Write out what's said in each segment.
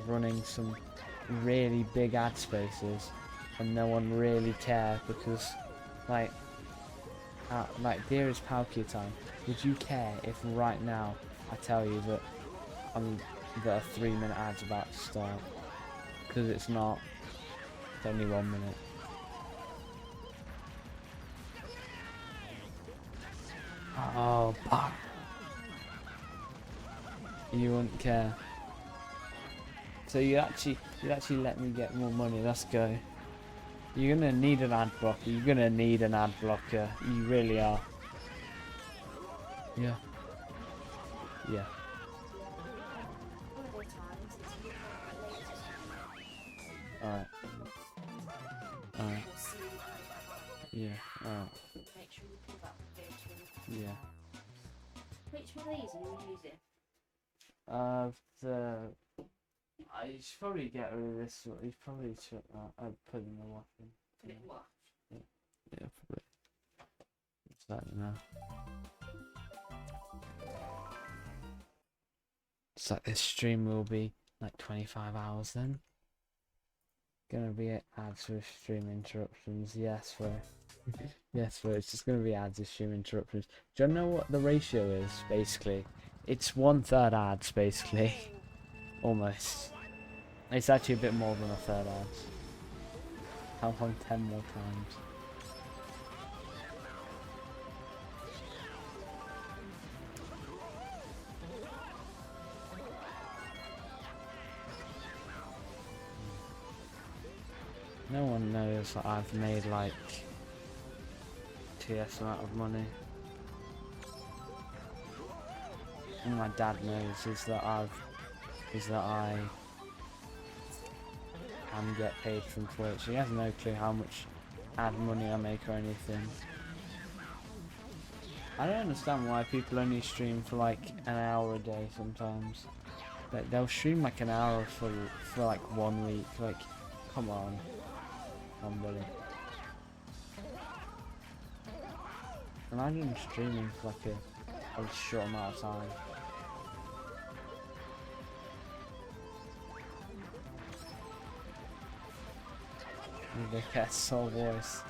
running some really big ad spaces and no one really care because like dearest Palkia time, would you care if right now I tell you that that a 3-minute ad's about to start? Because it's not. It's only 1 minute. Oh, fuck. You wouldn't care. So you'd actually let me get more money. Let's go. You're gonna need an ad blocker. You're gonna need an ad blocker. You really are. Yeah. Yeah. Alright. Alright. Yeah. Alright. Make sure you pull that one. Yeah. Which one of these are you using? I should probably get rid of this one. You probably should. I'd put in the washing. Put it in what? Yeah, probably. What's that now? It's like this stream will be like 25 hours then. Gonna be ads with stream interruptions. Yes, bro. Yes, bro. It's just gonna be ads with stream interruptions. Do you know what the ratio is? Basically, it's 1/3 ads. Basically, almost. It's actually a bit more than a third ads. Count on 10 more times. No one knows that I've made like TS amount of money. And my dad knows is that I can get paid from Twitch. He has no clue how much ad money I make or anything. I don't understand why people only stream for like an hour a day sometimes. Like, they'll stream like an hour for like 1 week. Like, come on. Buddy. Imagine streaming for like a short amount of time. They get soul voice.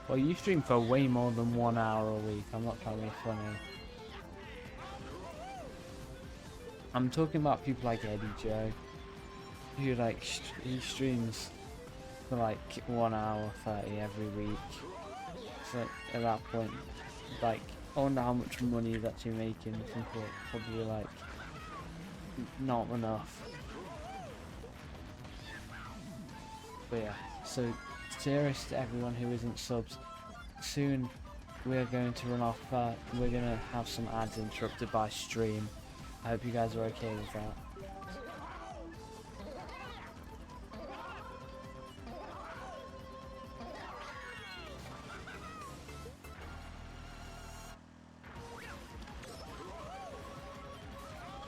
Well, you stream for way more than 1 hour a week. I'm not trying to be funny. I'm talking about people like Eddie Joe, who like he streams for like 1 hour 30 every week. So at that point, like, I wonder how much money he's actually making from Twitch. Probably like not enough. But yeah, so cheers to everyone who isn't subs. Soon we're going to run off. We're gonna have some ads interrupted by stream. I hope you guys are okay with that.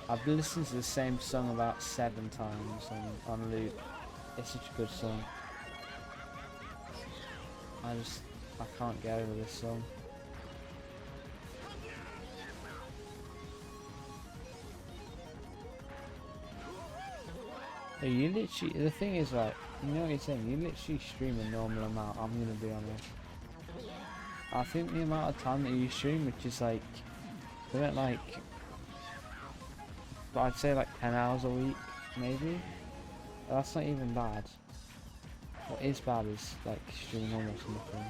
I've listened to the same song about 7 times on loop. It's such a good song. I can't get over this song. You literally, the thing is, like, you know what you're saying, you literally stream a normal amount, I'm gonna be honest. I think the amount of time that you stream, which is like, isn't like, but I'd say like 10 hours a week, maybe? That's not even bad. What is bad is like streaming almost nothing.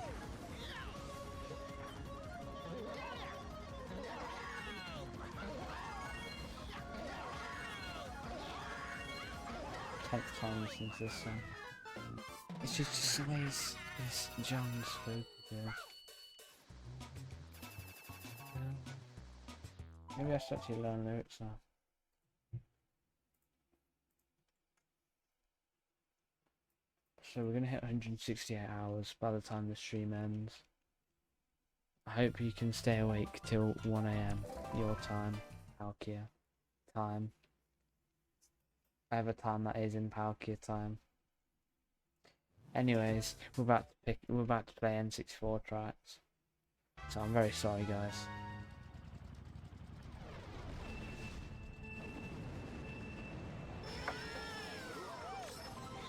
Tenth time listening to this song. It's just the way this Jones spoke goes. Maybe I should actually learn lyrics now. So we're gonna hit 168 hours by the time the stream ends. I hope you can stay awake till 1 AM your time, Palkia time. Whatever time that is in Palkia time. Anyways, we're about to play N64 tracks. So I'm very sorry, guys.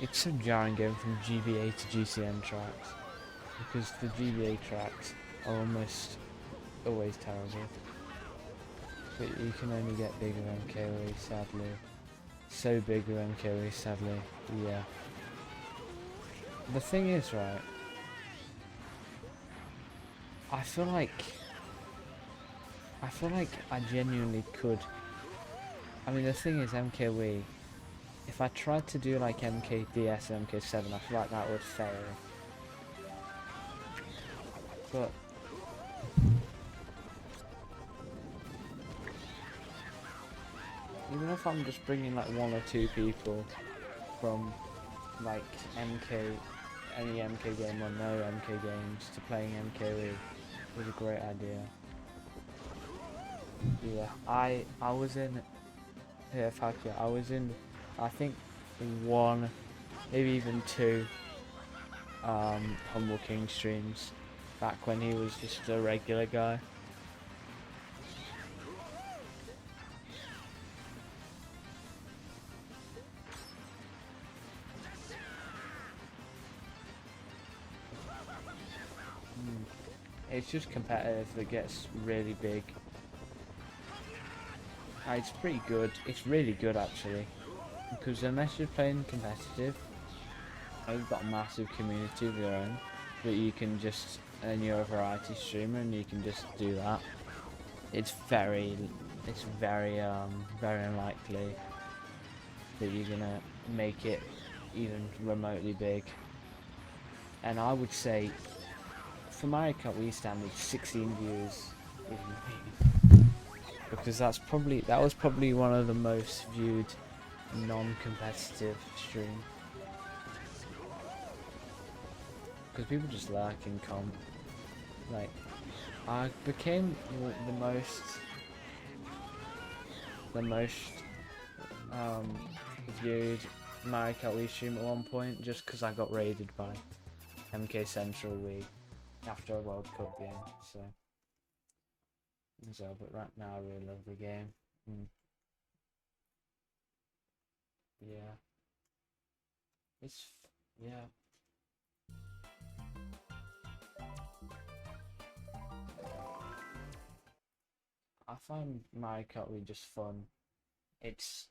it's so jarring going from GBA to GCN tracks, because the GBA tracks are almost always terrible. But you can only get bigger MKOE, sadly. So bigger MKOE, sadly. Yeah. The thing is, right, I feel like I genuinely could. I mean, the thing is, MKOE, if I tried to do like MKDS and MK7, I feel like that would fail. But even if I'm just bringing like 1 or 2 people from like MK, any MK game or no MK games to playing MKE was a great idea. Yeah, I was in here, Fakir. I was in, I think 1, maybe even 2 Humble King streams back when he was just a regular guy. It's just competitive that gets really big. It's pretty good. It's really good actually, because unless you're playing competitive, you've got a massive community of your own that you can just, and you're a variety streamer and you can just do that. It's very very unlikely that you're gonna make it even remotely big. And I would say, for Mario Kart Wii standards, 16 views is amazing, because that was probably one of the most viewed non-competitive streams, because people just like in comp. Like, I became the most viewed Mario Kart Wii stream at one point, just because I got raided by MK Central Wii after a World Cup game. So, but right now I really love the game. Yeah, yeah. I find Mario Kart Wii just fun. It's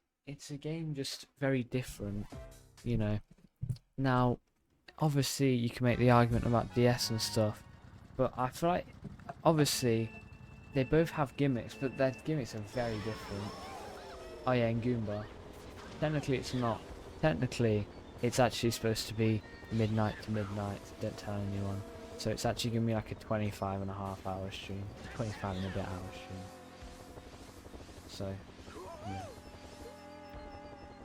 a game just very different, you know. Now, obviously you can make the argument about DS and stuff, but I feel like obviously they both have gimmicks, but their gimmicks are very different. Oh yeah, and Goomba. Technically it's not. Technically it's actually supposed to be midnight to midnight, don't tell anyone. So it's actually gonna be like a 25.5-hour stream. 25 and a bit hour stream. So, yeah.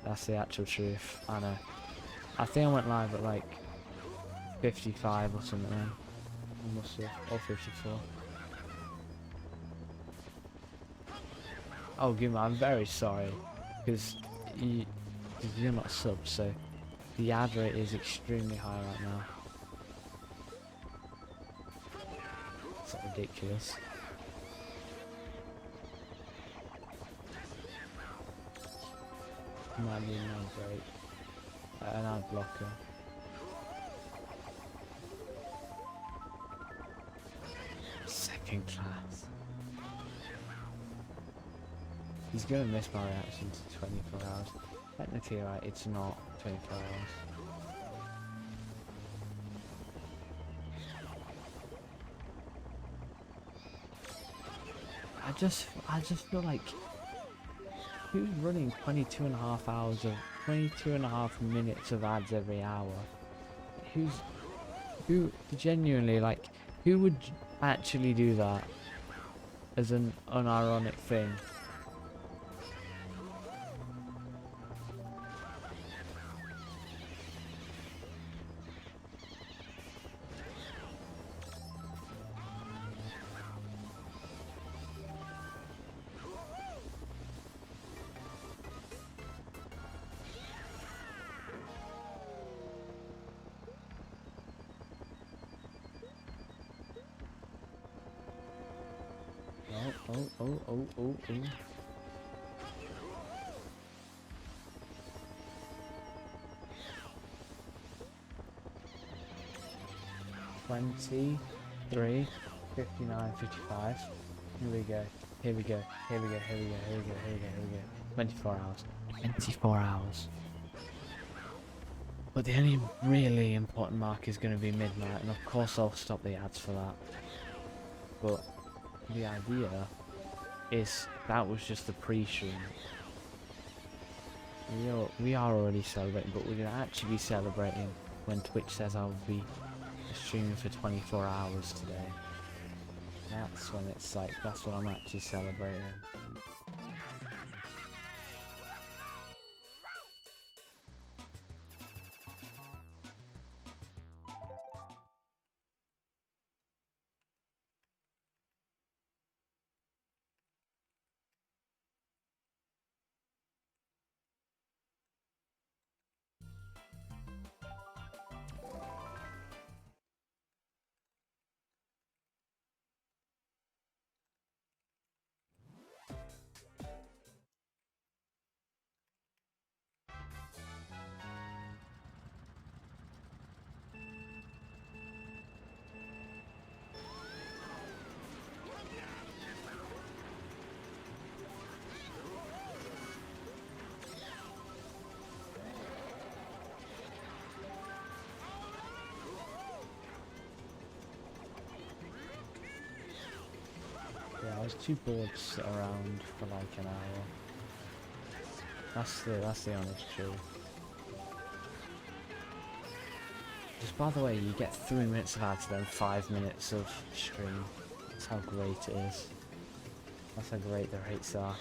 That's the actual truth. I know. I think I went live at like 55 or something then. Almost, or 54. Oh, Guma, I'm very sorry, because you're not subbed, so the ad rate is extremely high right now. It's like ridiculous. Might need an ad break. An ad blocker. Second class. He's gonna miss my reaction to 24 hours. Technically, right, it's not 24 hours. I just feel like, who's running 22.5 minutes of ads every hour? Who genuinely, like, who would actually do that as an unironic thing? Oh. 23, 59, 55. Here we go. Here we go. Here we go. Here we go. Here we go. Here we go. Here we go. 24 hours. 24 hours. But the only really important mark is going to be midnight, and of course I'll stop the ads for that. But the idea is that was just the pre-stream. We are already celebrating, but we're going to actually be celebrating when Twitch says I'll be streaming for 24 hours today. That's when it's like, that's what I'm actually celebrating. Yeah, I was too bored to sit around for like an hour. That's the honest truth. Just by the way, you get 3 minutes of ads, then 5 minutes of stream. That's how great it is. That's how great the rates are.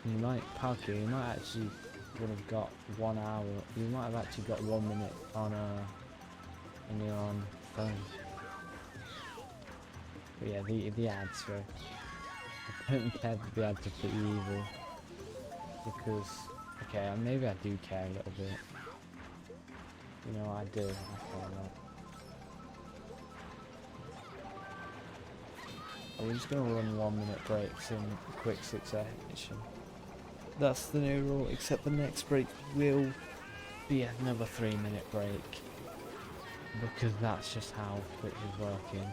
You might, Palkia, you might actually would have got 1 hour. You might have actually got 1 minute on when you're on phone. But yeah, the ads, right? I don't care that the ads are pretty evil. Because, okay, maybe I do care a little bit. You know, I do. I care a lot. We're just gonna run 1 minute breaks in quick succession. That's the new rule, except the next break will be another 3 minute break. Because that's just how Twitch is working.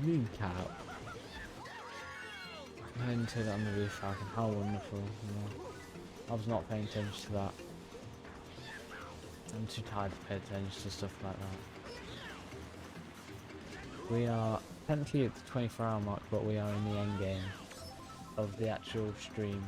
Moon cat. I didn't turn it on the roof falcon, how wonderful. I was not paying attention to that. I'm too tired to pay attention to stuff like that. We are technically at the 24-hour mark, but we are in the end game of the actual stream.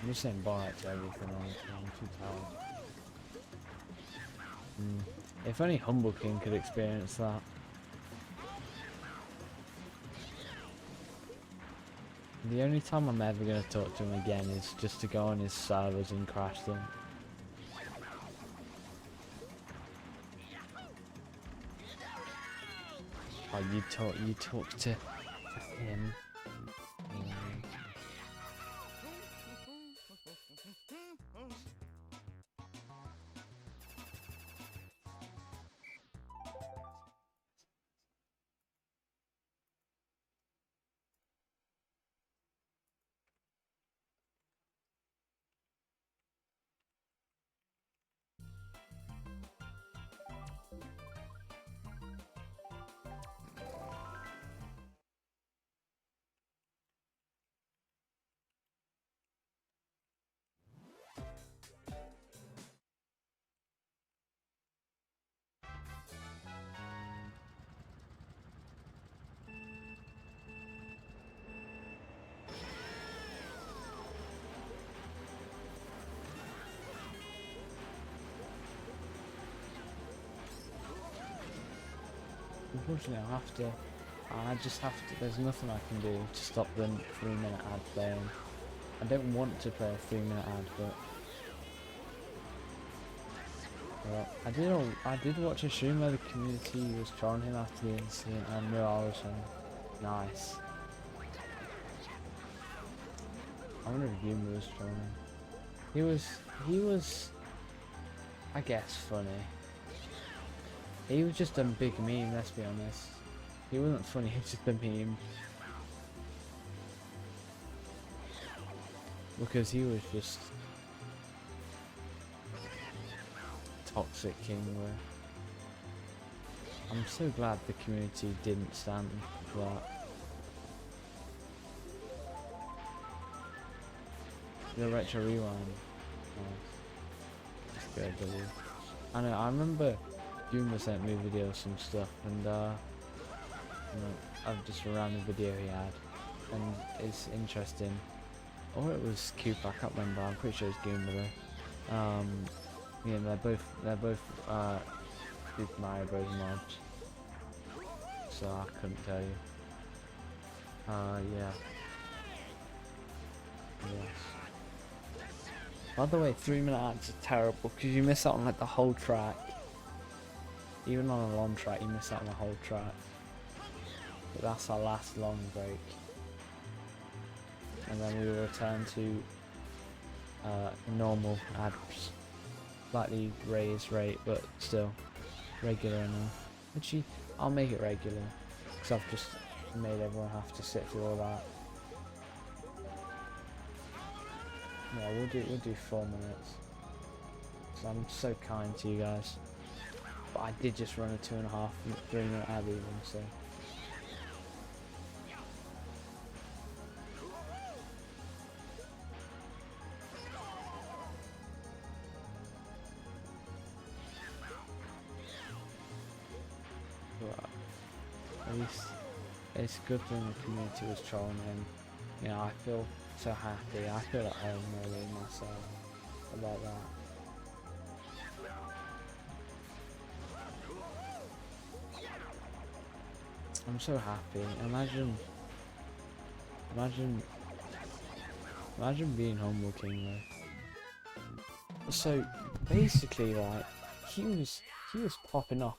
I'm just saying bye to everything, honestly. I'm too tired. If only Humble King could experience that. The only time I'm ever going to talk to him again is just to go on his servers and crash them. Oh, you talk to him. unfortunately I just have to, there's nothing I can do to stop the 3-minute ad playing. I don't want to play a 3-minute ad, but I did watch a stream where the community was trolling him after the incident, and Morale was saying, nice. I wonder if Yuma was trolling. He was, I guess, funny. He was just a big meme, let's be honest. He wasn't funny, he was just a meme. Because he was just toxic king. I'm so glad the community didn't stand for that. The retro rewind. Nice. That's good, W. I know, I remember Yuma sent me videos and stuff, and I've just ran the video he had, and it's interesting. Or it was Cooper, I can't remember, I'm pretty sure it's Yuma though. Yeah, they're both Super Mario Bros. Mods. So I couldn't tell you. Yeah. Yes. By the way, 3-minute ads are terrible because you miss out on like the whole track. Even on a long track, you miss out on the whole track. But that's our last long break. And then we will return to normal ads. Slightly raised rate, but still regular enough. Actually, I'll make it regular because I've just made everyone have to sit through all that. Yeah, we'll do 4 minutes. So I'm so kind to you guys. But I did just run a 2.5, 3-minute ad even, so. At least it's a good thing the community was trolling him. You know, I feel so happy. I feel at home really myself about that. I'm so happy. Imagine being Humble King though. So basically, like, he was popping off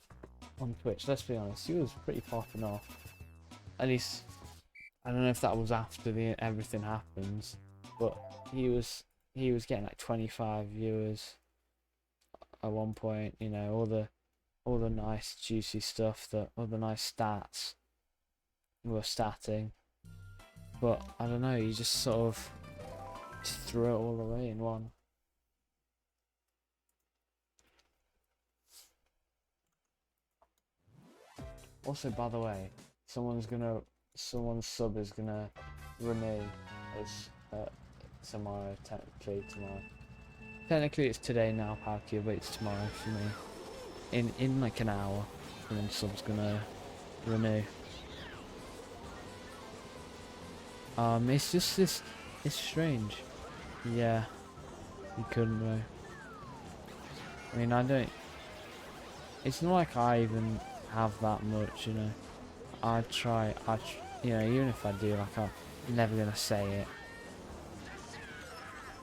on Twitch. Let's be honest, he was pretty popping off. At least I don't know if that was after everything happens, but he was getting like 25 viewers at one point. You know, all the nice juicy stuff, all the nice stats were statting. But I don't know, he just sort of just threw it all away in one. Also, by the way, someone's sub is gonna renew as tomorrow. Technically it's today now, Palkia, but it's tomorrow for me. In like an hour, someone's sub's gonna renew. It's just this. It's strange. Yeah, you couldn't though. I mean, I don't. It's not like I even have that much, you know. You know, even if I do, like, I'm never gonna say it.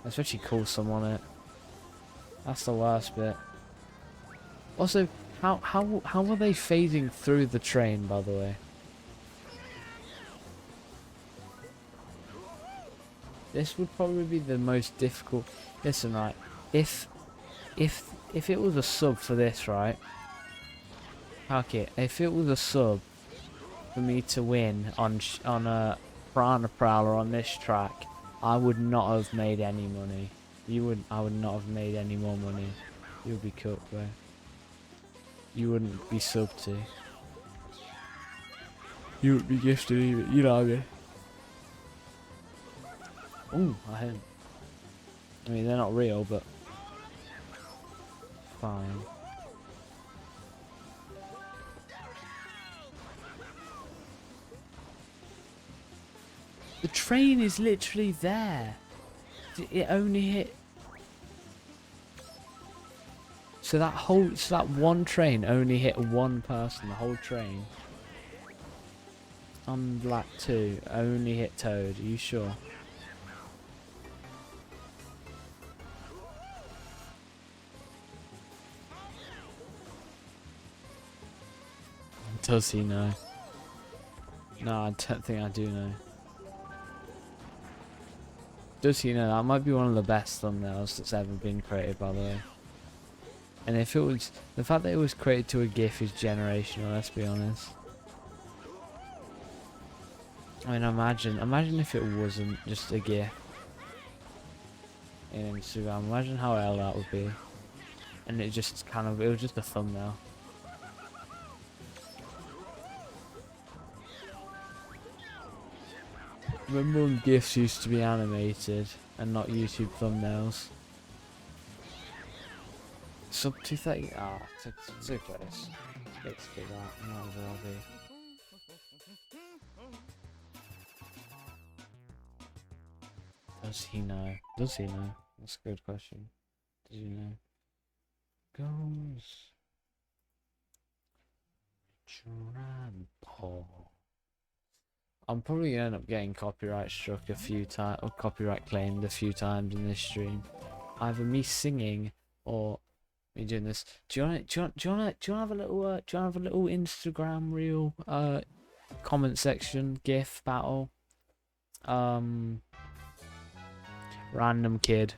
Especially call someone it. That's the worst bit. Also, how are they phasing through the train, by the way? This would probably be the most difficult. Listen, right? If it was a sub for this, right? Okay, if it was a sub for me to win on a Piranha Prowler on this track, I would not have made any money. I would not have made any more money. You would be cooked, bro. You wouldn't be sub to. You would be gifted even. You know what I mean? Ooh, I hit. I mean, they're not real, but fine. The train is literally there. It only hit So that one train only hit one person, the whole train. On Black 2, only hit Toad, are you sure? Does he know? No, I don't think I do know. Does he know? That might be one of the best thumbnails that's ever been created, by the way. And if it was, the fact that it was created to a GIF is generational, let's be honest. I mean, imagine if it wasn't just a GIF in Instagram. Imagine how hell that would be. And it just kind of, it was just a thumbnail. Remember when GIFs used to be animated and not YouTube thumbnails? Sub 230, too close. Basically that, not a VOD. Does he know? Does he know? That's a good question. Does he know? Goes trample. I'm probably gonna end up getting copyright struck a few times, or copyright claimed a few times in this stream. Either me singing or me doing this. Do you want to have a little Instagram reel comment section GIF battle? Random kid.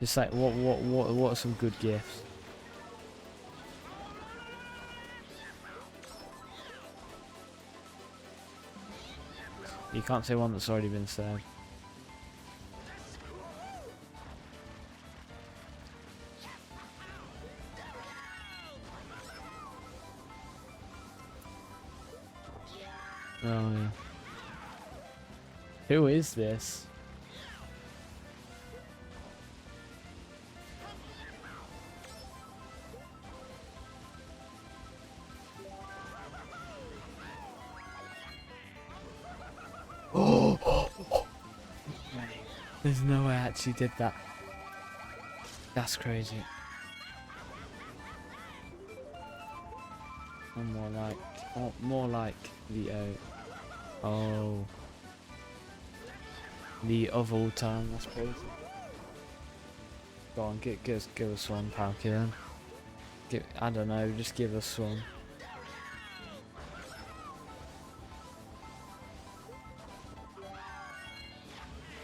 Just like what are some good GIFs? You can't say one that's already been said. Oh yeah. Who is this? Oh! There's no way I actually did that. That's crazy. I'm more like the oh, the of all time. That's crazy. Go on, give us one, Palky then. I don't know, just give us one.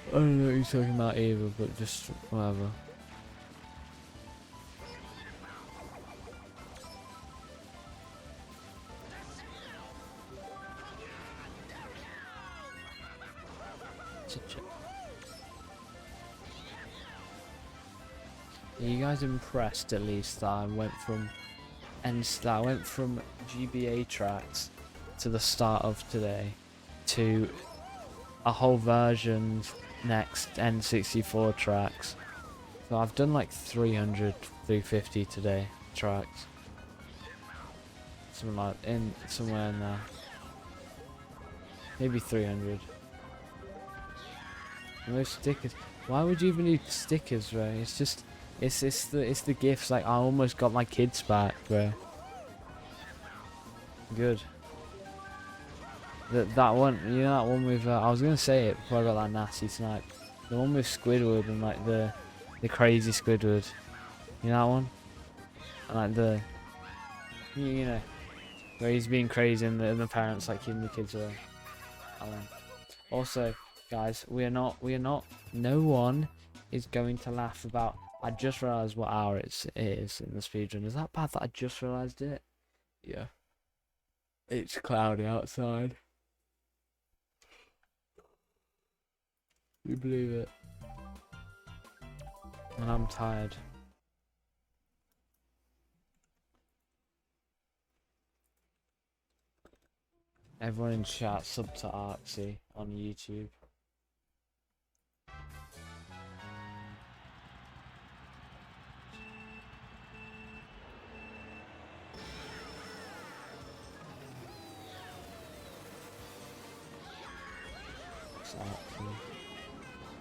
I don't know what you're talking about either, but just whatever. Are you guys impressed at least that I went from GBA tracks to the start of today to a whole version's next N64 tracks? So I've done like 300, 350 today tracks. Something like somewhere in there. Maybe 300. No stickers. Why would you even need stickers, Ray? It's just it's the gifts. Like I almost got my kids back, bro. Good. That one, you know that one with I was gonna say it before I got that nasty snipe. The one with Squidward and like the crazy Squidward. You know that one? And like the you know where he's being crazy and the parents like keeping the kids away. Also, guys, we are not. No one is going to laugh about. I just realised what hour it is in the speedrun. Is that bad that I just realised it? Yeah. It's cloudy outside. You believe it? And I'm tired. Everyone in chat sub to Artsy on YouTube.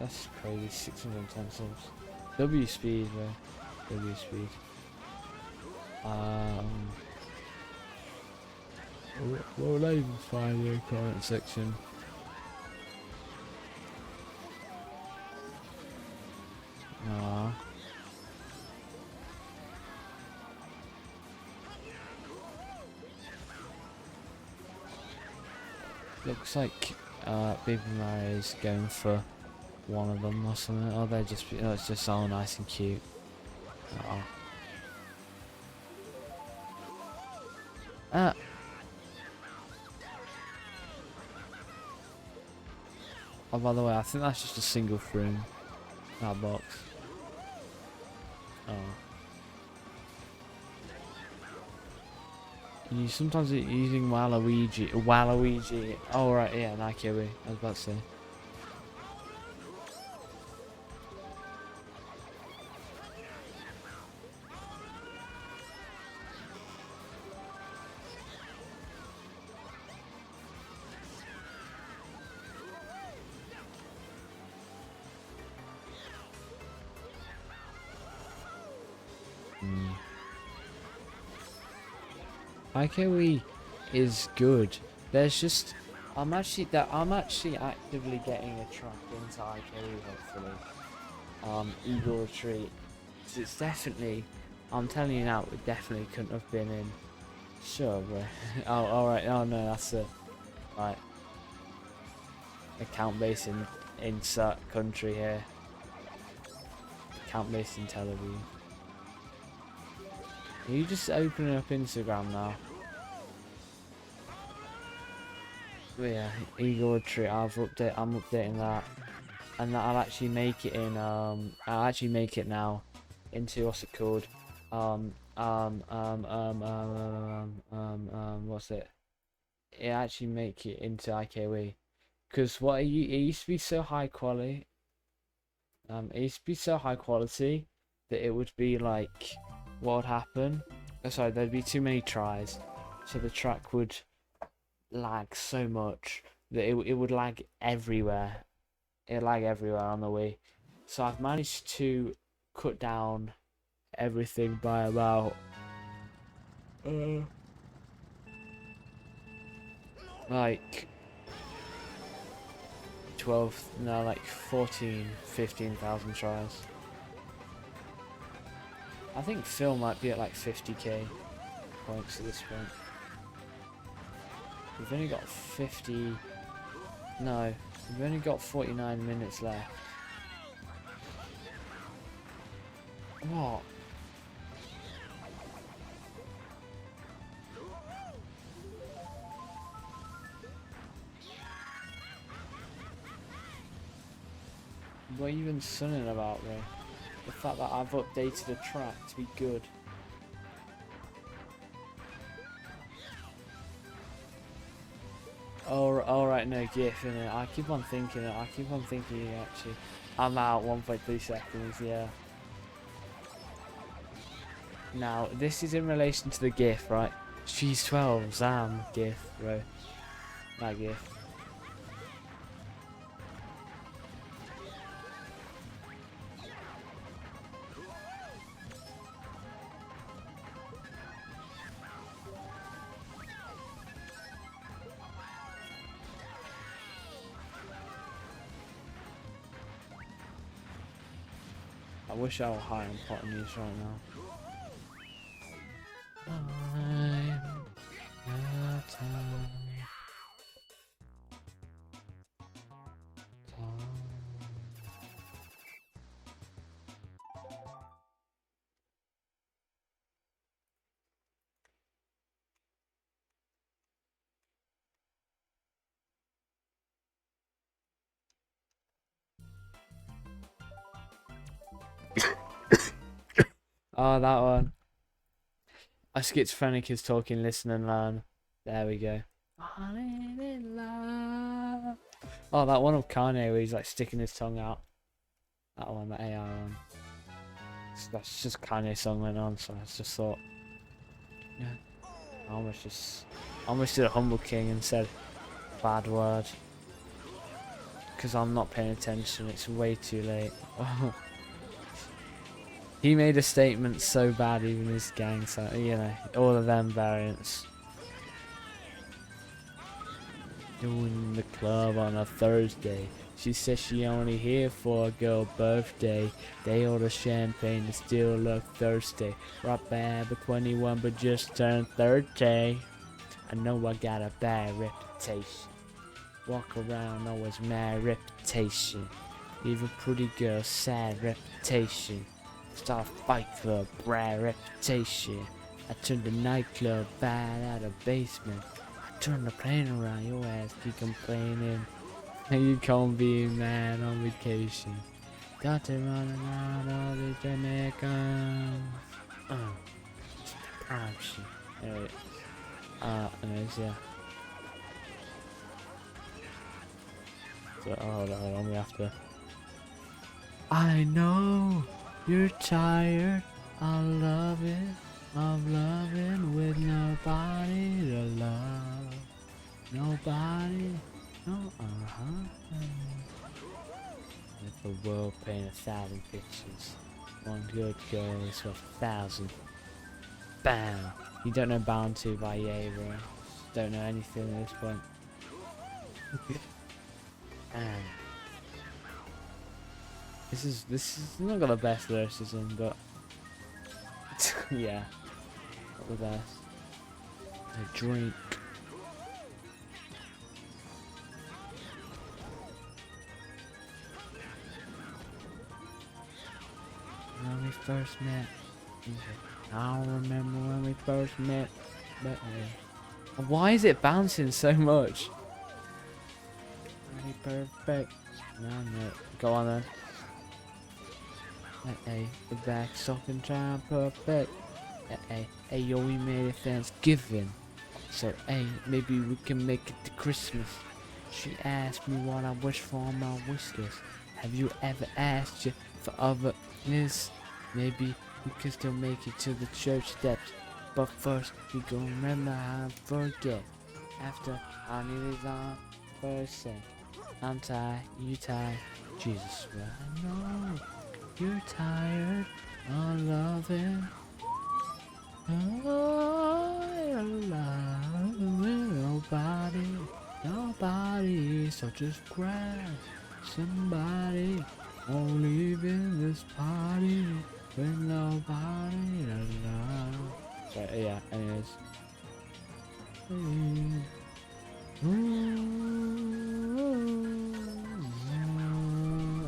That's crazy, 610 subs. W speed, bro. W speed. What would I even find in the comment section? Ah. Looks like Baby Mario's going for one of them or something. Oh, they're just, it's just all nice and cute. Oh. Oh, by the way, I think that's just a single frame. That box. Oh. You sometimes using Waluigi. Oh right, yeah, Nike. I was about to say. IKEA is good. There's just I'm actually actively getting a track into IKEA hopefully. Eagle Retreat. It's definitely, I'm telling you now, it definitely couldn't have been in. Sure, bro. Oh, alright. Oh no, that's it. Right. Account based in insert country here. Account based in Tel Aviv. Are you just opening up Instagram now? But yeah, Eagle Retreat. I'm updating that, and I'll actually make it in. I'll actually make it now into what's it called? What's it? It actually make it into IKW, because it used to be so high quality. It used to be so high quality that it would be like, what would happen? Oh, sorry, there'd be too many tries, so the track would lag so much that it would lag everywhere. It lag everywhere on the way. So I've managed to cut down everything by about like 15,000 tries. I think Phil might be at like 50k points at this point. We've only got 50. No, we've only got 49 minutes left. What? What are you even sunning about, bro? The fact that I've updated the track to be good. Oh, alright, no GIF in it. I keep on thinking it. Actually. I'm out 1.3 seconds, yeah. Now, this is in relation to the GIF, right? She's 12, Zam GIF, bro. That GIF. I wish I were high on pot news right now. Oh, that one. A schizophrenic is talking, listen and learn. There we go. Oh, that one of Kanye where he's like sticking his tongue out. That one, the AI one. That's just Kanye's song went on, so I just thought. Yeah. I almost did a humble king and said bad word. Because I'm not paying attention, it's way too late. He made a statement so bad, even his gang, so you know, all of them variants. Doing the club on a Thursday. She says she only here for a girl birthday. They order champagne and still look thirsty. Right bad but 21 but just turned 30. I know I got a bad reputation. Walk around always mad reputation. Even pretty girls sad reputation. Start a fight for a bad reputation. I turned the nightclub bad out of basement. I turned the plane around, your ass keep complaining. And you can't be mad on vacation. Got to run around all the Jamaicans. Shit. Anyway, anyways, yeah. So, hold on, we have to. I know you're tired of loving, with nobody to love. Nobody, no, Let the world paint 1,000 pictures. One good girl is worth 1,000. Bam! You don't know Bound to by Ye, bro. Don't know anything at this point. This is not got the best verses in, but yeah, not the best. A drink. When we first met, I don't remember when we first met, but why is it bouncing so much? Really perfect. No, go on then. Hey, the back socket trying perfect. Hey, yo, we made it Thanksgiving. So, hey, maybe we can make it to Christmas. She asked me what I wish for on my wish list. Have you ever asked you for otherness? Maybe we can still make it to the church steps. But first, we gon' remember how to forget. After our need is on first set. I'm tired, you tired. Jesus, well, I know you're tired of loving. Oh, nobody, so just grab somebody. Won't leave in this party with nobody to love. So yeah, anyways.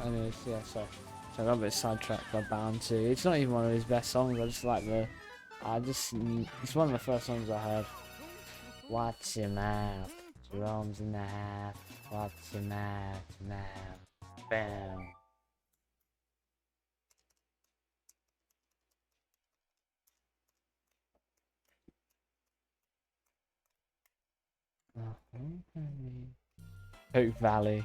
Anyways, yeah, so I got a bit sidetracked by Bound 2. It's not even one of his best songs, I just like the it's one of the first songs I heard. Watch your mouth, Jerome's in the half. Watch your mouth, bam. Oak Valley.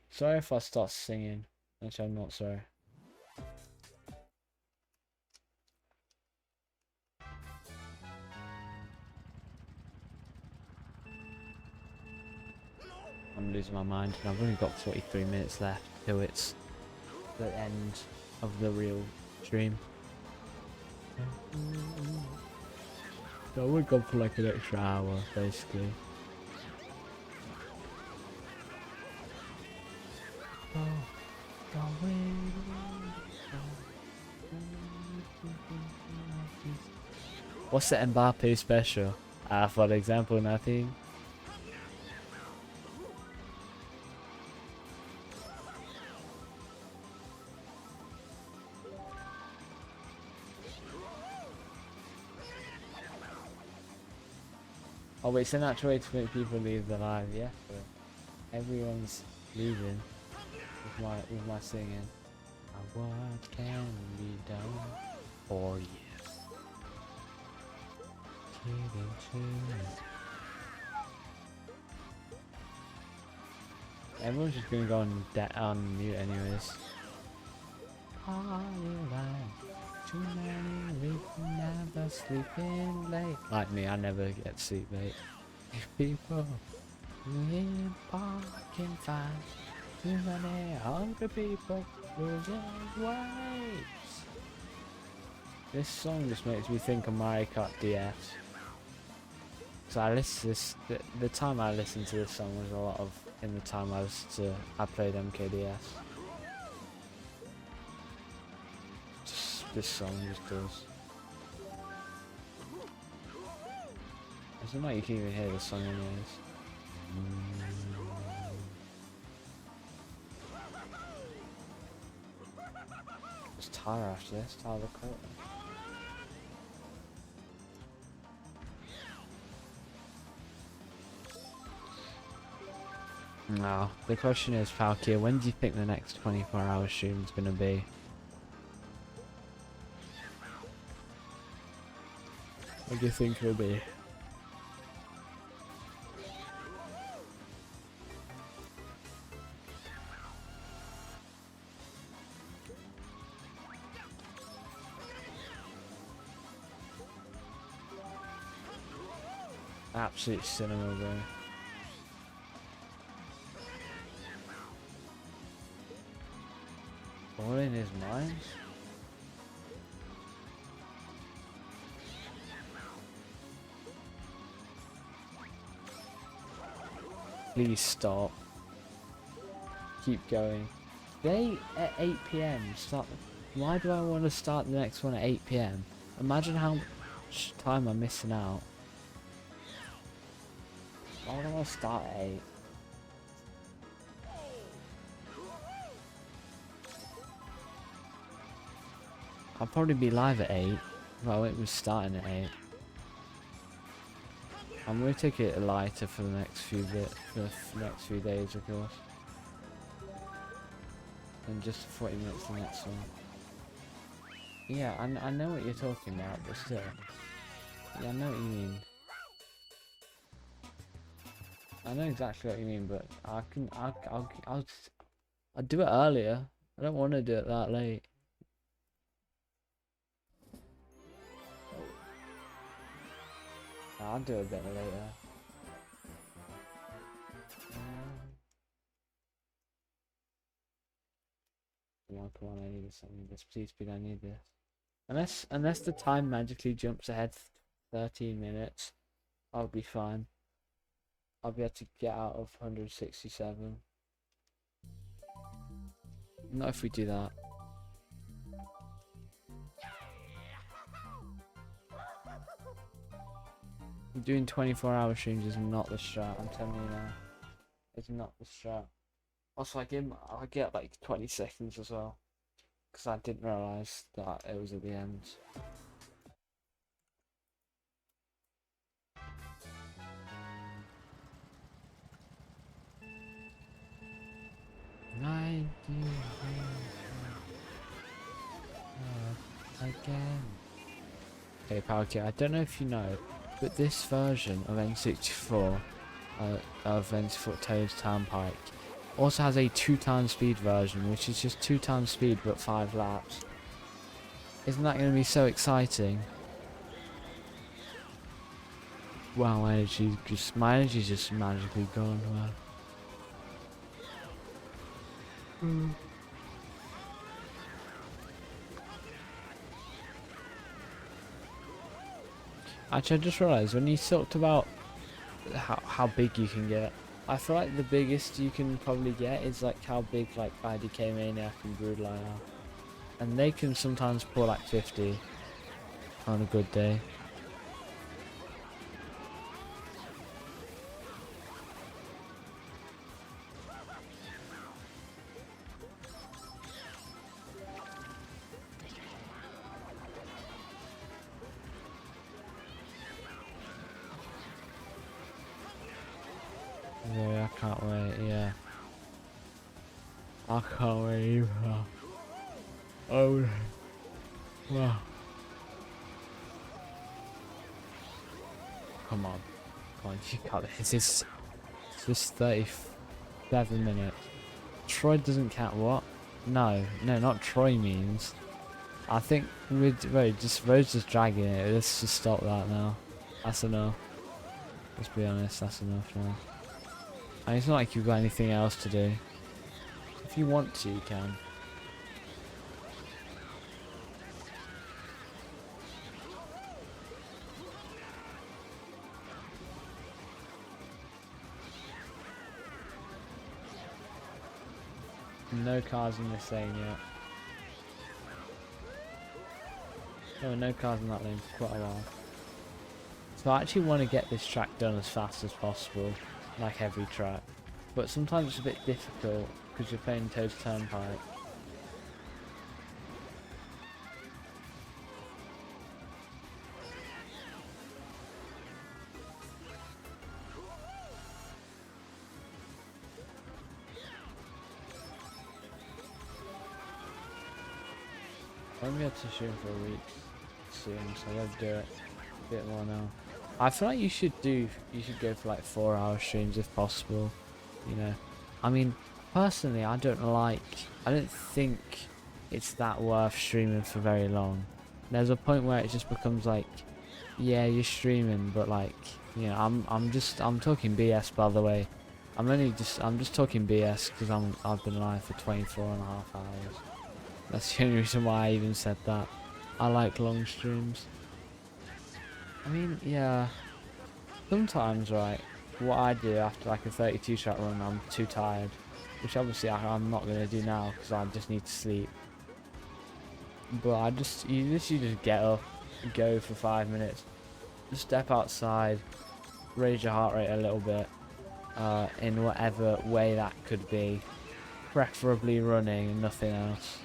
Sorry if I start singing. Actually, I'm not sorry. I'm losing my mind, and I've only got 43 minutes left till it's the end of the real stream. So we're gone for like an extra hour, basically. What's the Mbappe special? For example, nothing. Oh wait, it's a natural way to make people leave the live, yeah? But everyone's leaving with my singing. What can be done for you? Everyone's just gonna go on mute anyways. Too many never sleeping late. Like me, I never get sleep late. People In parking fine. Too many hungry people losing weight. This song just makes me think of Mario Kart DS. So I listened to this, the time I listened to this song was a lot of in the time I played MKDS. Just, this song just does. It's not like you can even hear the song anyways. It's Tyler after this, Tyler Court. No, the question is, Falkia, when do you think the next 24-hour stream is gonna be? What do you think it'll be? Absolute cinema, bro. All in his mind? Please stop. Keep going. They at 8 PM start. Why do I want to start the next one at 8 PM? Imagine how much time I'm missing out. Why do I want to start at 8? I'll probably be live at 8. Well, it was starting at 8. I'm going to take it lighter for the next few days, of course. And just 40 minutes the next one. Yeah, I know what you're talking about, but still. Yeah, I know what you mean. I know exactly what you mean, but I'll do it earlier. I don't want to do it that late. I'll do it a bit later. Come on, I need this. Please, I need this. Unless the time magically jumps ahead 13 minutes, I'll be fine. I'll be able to get out of 167. Not if we do that. Doing 24-hour streams is not the strat, I'm telling you now. It's not the strat. Also, I get like 20 seconds as well. Because I didn't realise that it was at the end. Again. Okay, Palkia, I don't know if you know, but this version of N64, of N64 Toad's Turnpike, also has a 2x speed version, which is just 2x speed but 5 laps. Isn't that going to be so exciting? Wow, my energy's just magically gone. Wow. Actually, I just realised when you talked about how big you can get, I feel like the biggest you can probably get is like how big like IDK Maniac and Broodline are. And they can sometimes pull like 50 on a good day. Yeah, I can't wait, yeah. I can't wait either. Oh, wow. Come on, you got this. It's just 37 minutes. Troy doesn't count, what? No, not Troy means. I think Road's just dragging it. Let's just stop that now. That's enough. Let's be honest, that's enough now. And it's not like you've got anything else to do. If you want to, you can. No cars in this lane yet. There were no cars in that lane for quite a while. So I actually want to get this track done as fast as possible, like every track. But sometimes it's a bit difficult because you're playing Toad's Turnpike. I won't be able to stream for a week soon, so I gotta do it a bit more now. I feel like you should go for like 4-hour streams if possible. You know, I mean, personally, I don't think it's that worth streaming for very long. There's a point where it just becomes like, yeah, you're streaming, but like, you know, I'm talking BS, by the way. I'm just talking BS because I've been live for 24.5 hours. That's the only reason why I even said that. I like long streams. I mean, yeah. Sometimes, right, what I do after like a 32 track run, I'm too tired. Which obviously I'm not going to do now because I just need to sleep. But you just get up, go for 5 minutes, just step outside, raise your heart rate a little bit, in whatever way that could be. Preferably running and nothing else.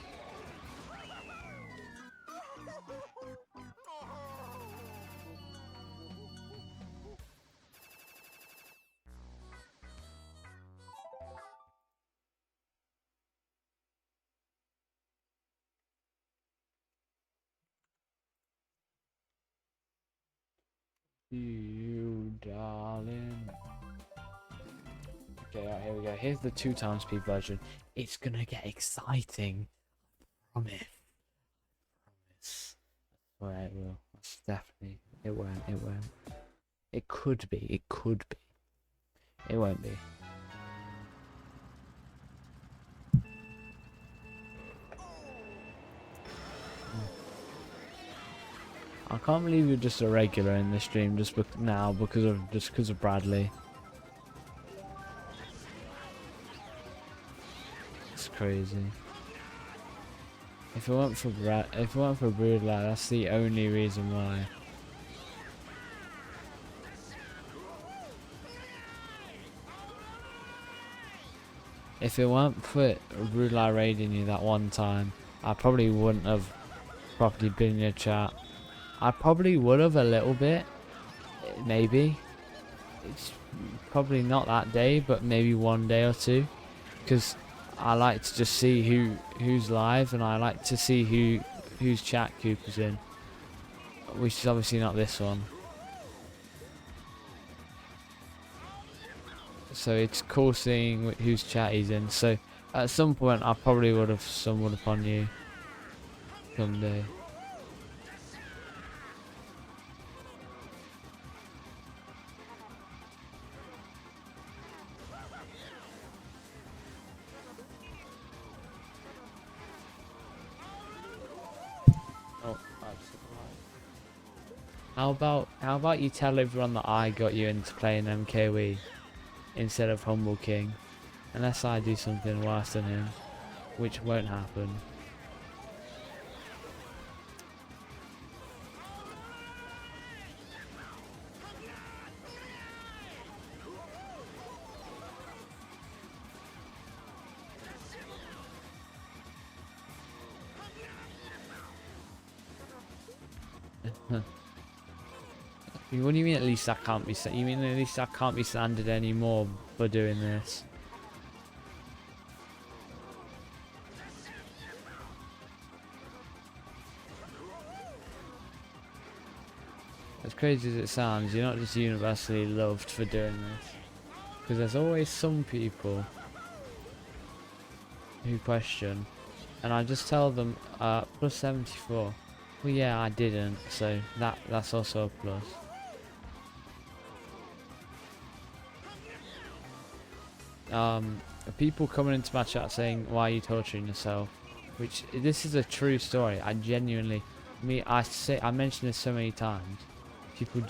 You darling. Okay, right, here we go. Here's the 2x speed version. It's gonna get exciting. Promise. Promise. Well, it will. That's definitely. It won't. It won't. It could be. It could be. It won't be. I can't believe you're just a regular in this stream just now because of Bradley. It's crazy. If it weren't for Brood Lad, that's the only reason why. If it weren't for Brood Lad raiding you that one time, I probably wouldn't have properly been in your chat. I probably would have a little bit, maybe. It's probably not that day, but maybe one day or two, because I like to just see who's live, and I like to see whose chat Cooper's in, which is obviously not this one. So it's cool seeing whose chat he's in. So at some point, I probably would have stumbled upon you someday. How about you tell everyone that I got you into playing MKW instead of Humble King, unless I do something worse than him, which won't happen. What do you mean at least I can't be you mean at least I can't be slandered anymore for doing this? As crazy as it sounds, you're not just universally loved for doing this. Because there's always some people who question. And I just tell them, plus 74. Well yeah, I didn't, so that's also a plus. people coming into my chat saying, "Why are you torturing yourself?" Which this is a true story. I genuinely, I mentioned this so many times. Someone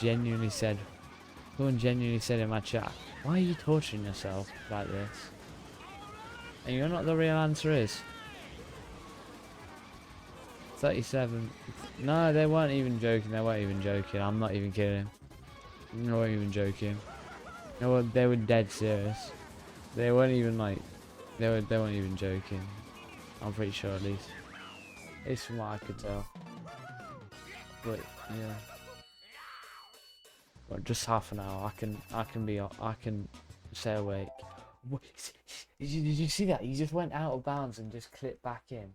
genuinely said in my chat, "Why are you torturing yourself like this?" And you know what the real answer is? 37. No, they weren't even joking. They weren't even joking. I'm not even kidding. They weren't even joking. They were dead serious. They weren't even like, they weren't even joking. I'm pretty sure at least. It's from what I could tell. But yeah. But just half an hour. I can stay awake. Did you see that? He just went out of bounds and just clipped back in.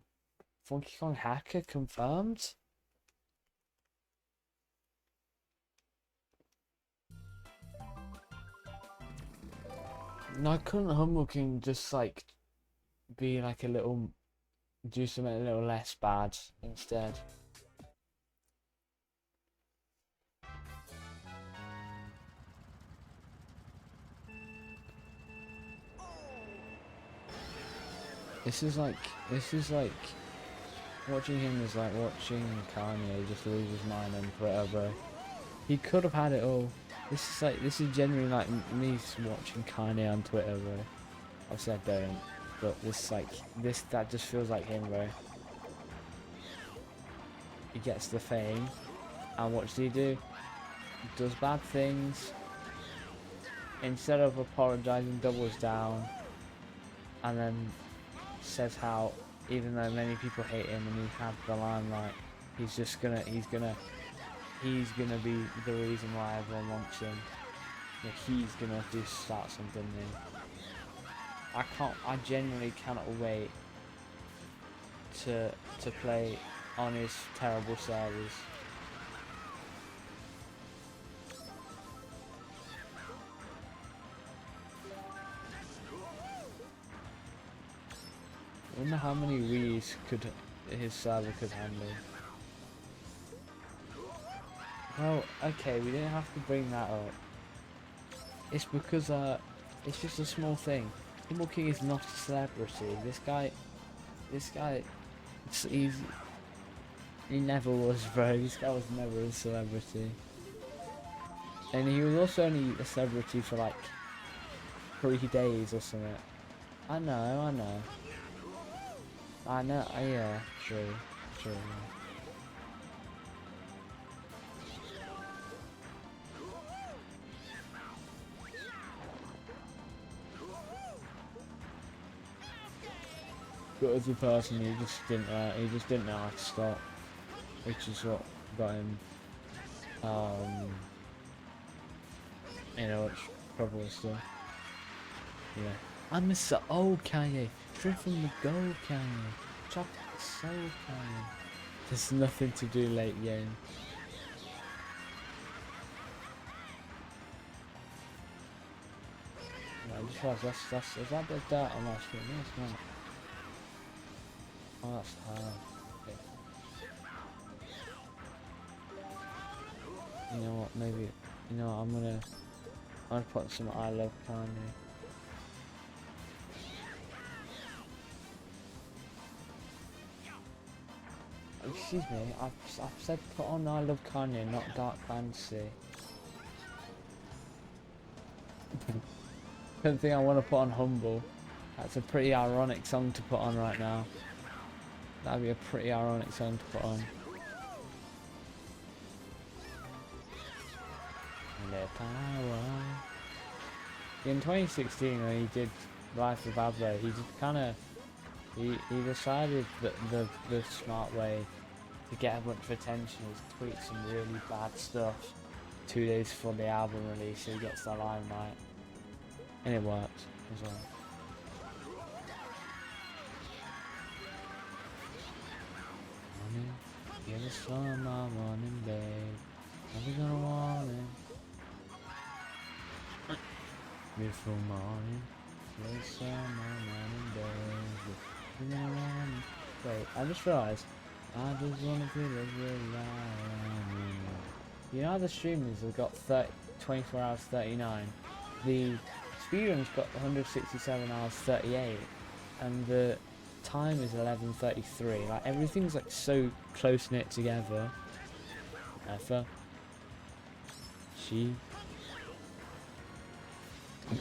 Funky Kong hacker confirmed. No, couldn't Humble King just like be like a little, do something a little less bad instead? This is like watching him is like watching Kanye just lose his mind on Twitter, bro. He could have had it all. This is genuinely like me watching Kanye on Twitter, bro. Obviously I don't, but that just feels like him, bro. He gets the fame, and what does he do? He does bad things. Instead of apologizing, doubles down, and then says how even though many people hate him and he had the limelight, he's gonna be the reason why everyone wants him. Like, he's gonna start something new. I genuinely cannot wait to play on his terrible servers. I wonder how many Wii's his server could handle. Well, okay, we didn't have to bring that up. It's because it's just a small thing. Humble King is not a celebrity. This guy, he never was, bro. This guy was never a celebrity. And he was also only a celebrity for like 3 days or something. I know. Yeah, true. But as a person, he just didn't know how to stop, which is what got him, it's probably still, yeah. I'm Mr. Old Kanye, straight from the gold Kanye, chocolate soul Kanye. There's nothing to do late game. I just realised is that the dirt on my screen? No, it's not. Oh, that's hard. Okay. You know what? Maybe. You know what? I'm gonna put some I Love Kanye. Excuse me. I've said put on I Love Kanye, not Dark Fantasy. Don't think I want to put on Humble. That's a pretty ironic song to put on right now. That'd be a pretty ironic song to put on. The power. In 2016, when he did Life of Abba, he just kind of he decided that the smart way to get a bunch of attention is to tweet some really bad stuff 2 days before the album release, so he gets the limelight, and it worked as well. Give us some my morning, babe. Are we gonna want it? Beautiful morning. Give us some my morning, babe. We gonna want it. Wait, I just realised. I just wanna feel as real. You know how the streamers have got 24 hours 39? The Speedrun's got 167 hours 38, and the time is 11:33. Like everything's like so close knit together. Effa. She. Maybe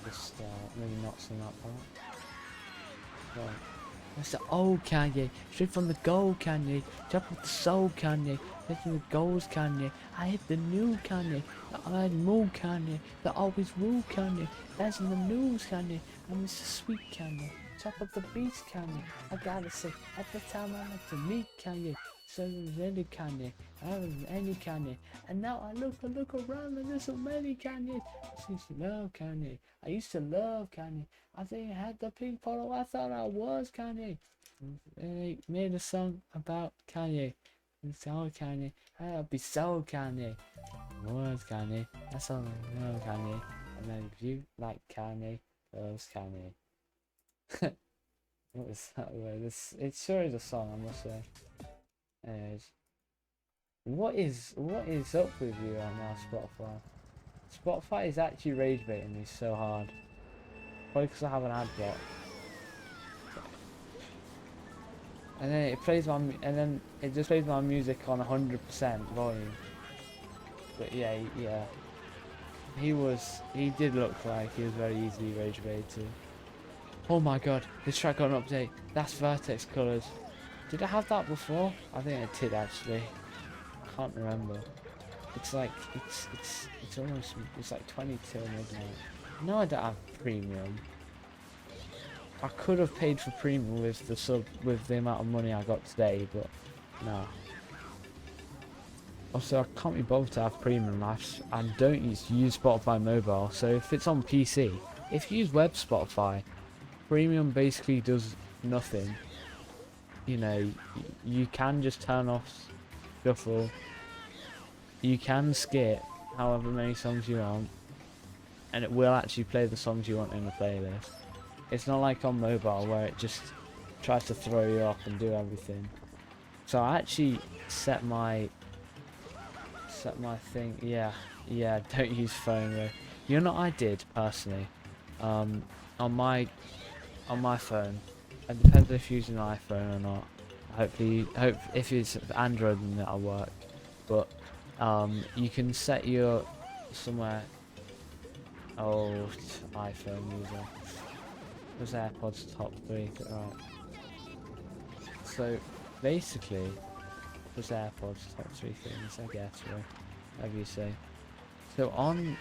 just maybe not sing that part. Right. That's the old Kanye, straight from the gold Kanye, jump with the soul Kanye, hitting the goals Kanye, I hit the new Kanye, the iron moon Kanye, the always rule Kanye, that's in the news Kanye, I'm Mr. Sweet Kanye, top of the beats Kanye, I gotta say, at the time I like to meet Kanye, so there's any Kanye, I was any Kanye, and now I look around and there's so many Kanyes, I used to love Kanye, I used to love Kanye, I think I had the pink polo, I thought I was Kanye. And they made a song about Kanye. And so Kanye, I'll be so Kanye. I was Kanye, that's all I know Kanye. And then if you like Kanye, loves Kanye. What was that word? It sure is a song, I must say. Anyways. What is up with you right now, Spotify? Spotify is actually rage baiting me so hard. Probably because I have an ad block. And then it just plays my music on 100% volume. But yeah, he did look like he was very easily rage baited. Oh my god, this track got an update. That's Vertex colours. Did I have that before? I think I did actually. I can't remember. It's like it's almost like 22 midnight. No, I don't have premium. I could have paid for premium with the amount of money I got today, but no. Also, I can't be bothered to have premium. I don't use Spotify mobile, so if it's on PC, if you use web Spotify, premium basically does nothing. You know, you can just turn off shuffle. You can skip however many songs you want, and it will actually play the songs you want in the playlist. It's not like on mobile where it just tries to throw you off and do everything. So I actually set my thing. Yeah, don't use phone though. You know what I did personally? On my phone. It depends if you're using an iPhone or not. Hope if it's Android then that'll work. But you can set your somewhere. Oh, iPhone user. It was AirPods top 3, right? So basically, it was AirPods top 3 things, I guess, or whatever you say. So on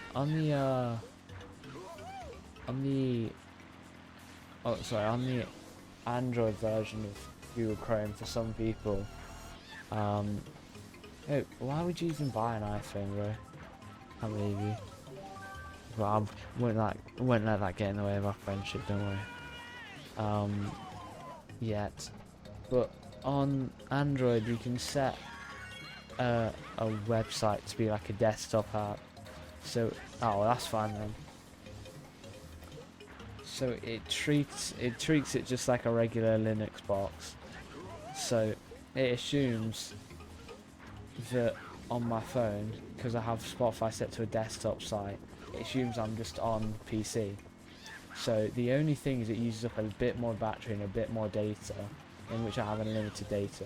the Android version of Google Chrome for some people, oh, why would you even buy an iPhone, bro? I can't believe you. But I won't let that get in the way of our friendship, don't worry. Yet. But on Android you can set a website to be like a desktop app. So, oh, that's fine then. So it treats it just like a regular Linux box. So it assumes that on my phone, because I have Spotify set to a desktop site, it assumes I'm just on PC. So the only thing is it uses up a bit more battery and a bit more data, in which I have unlimited data.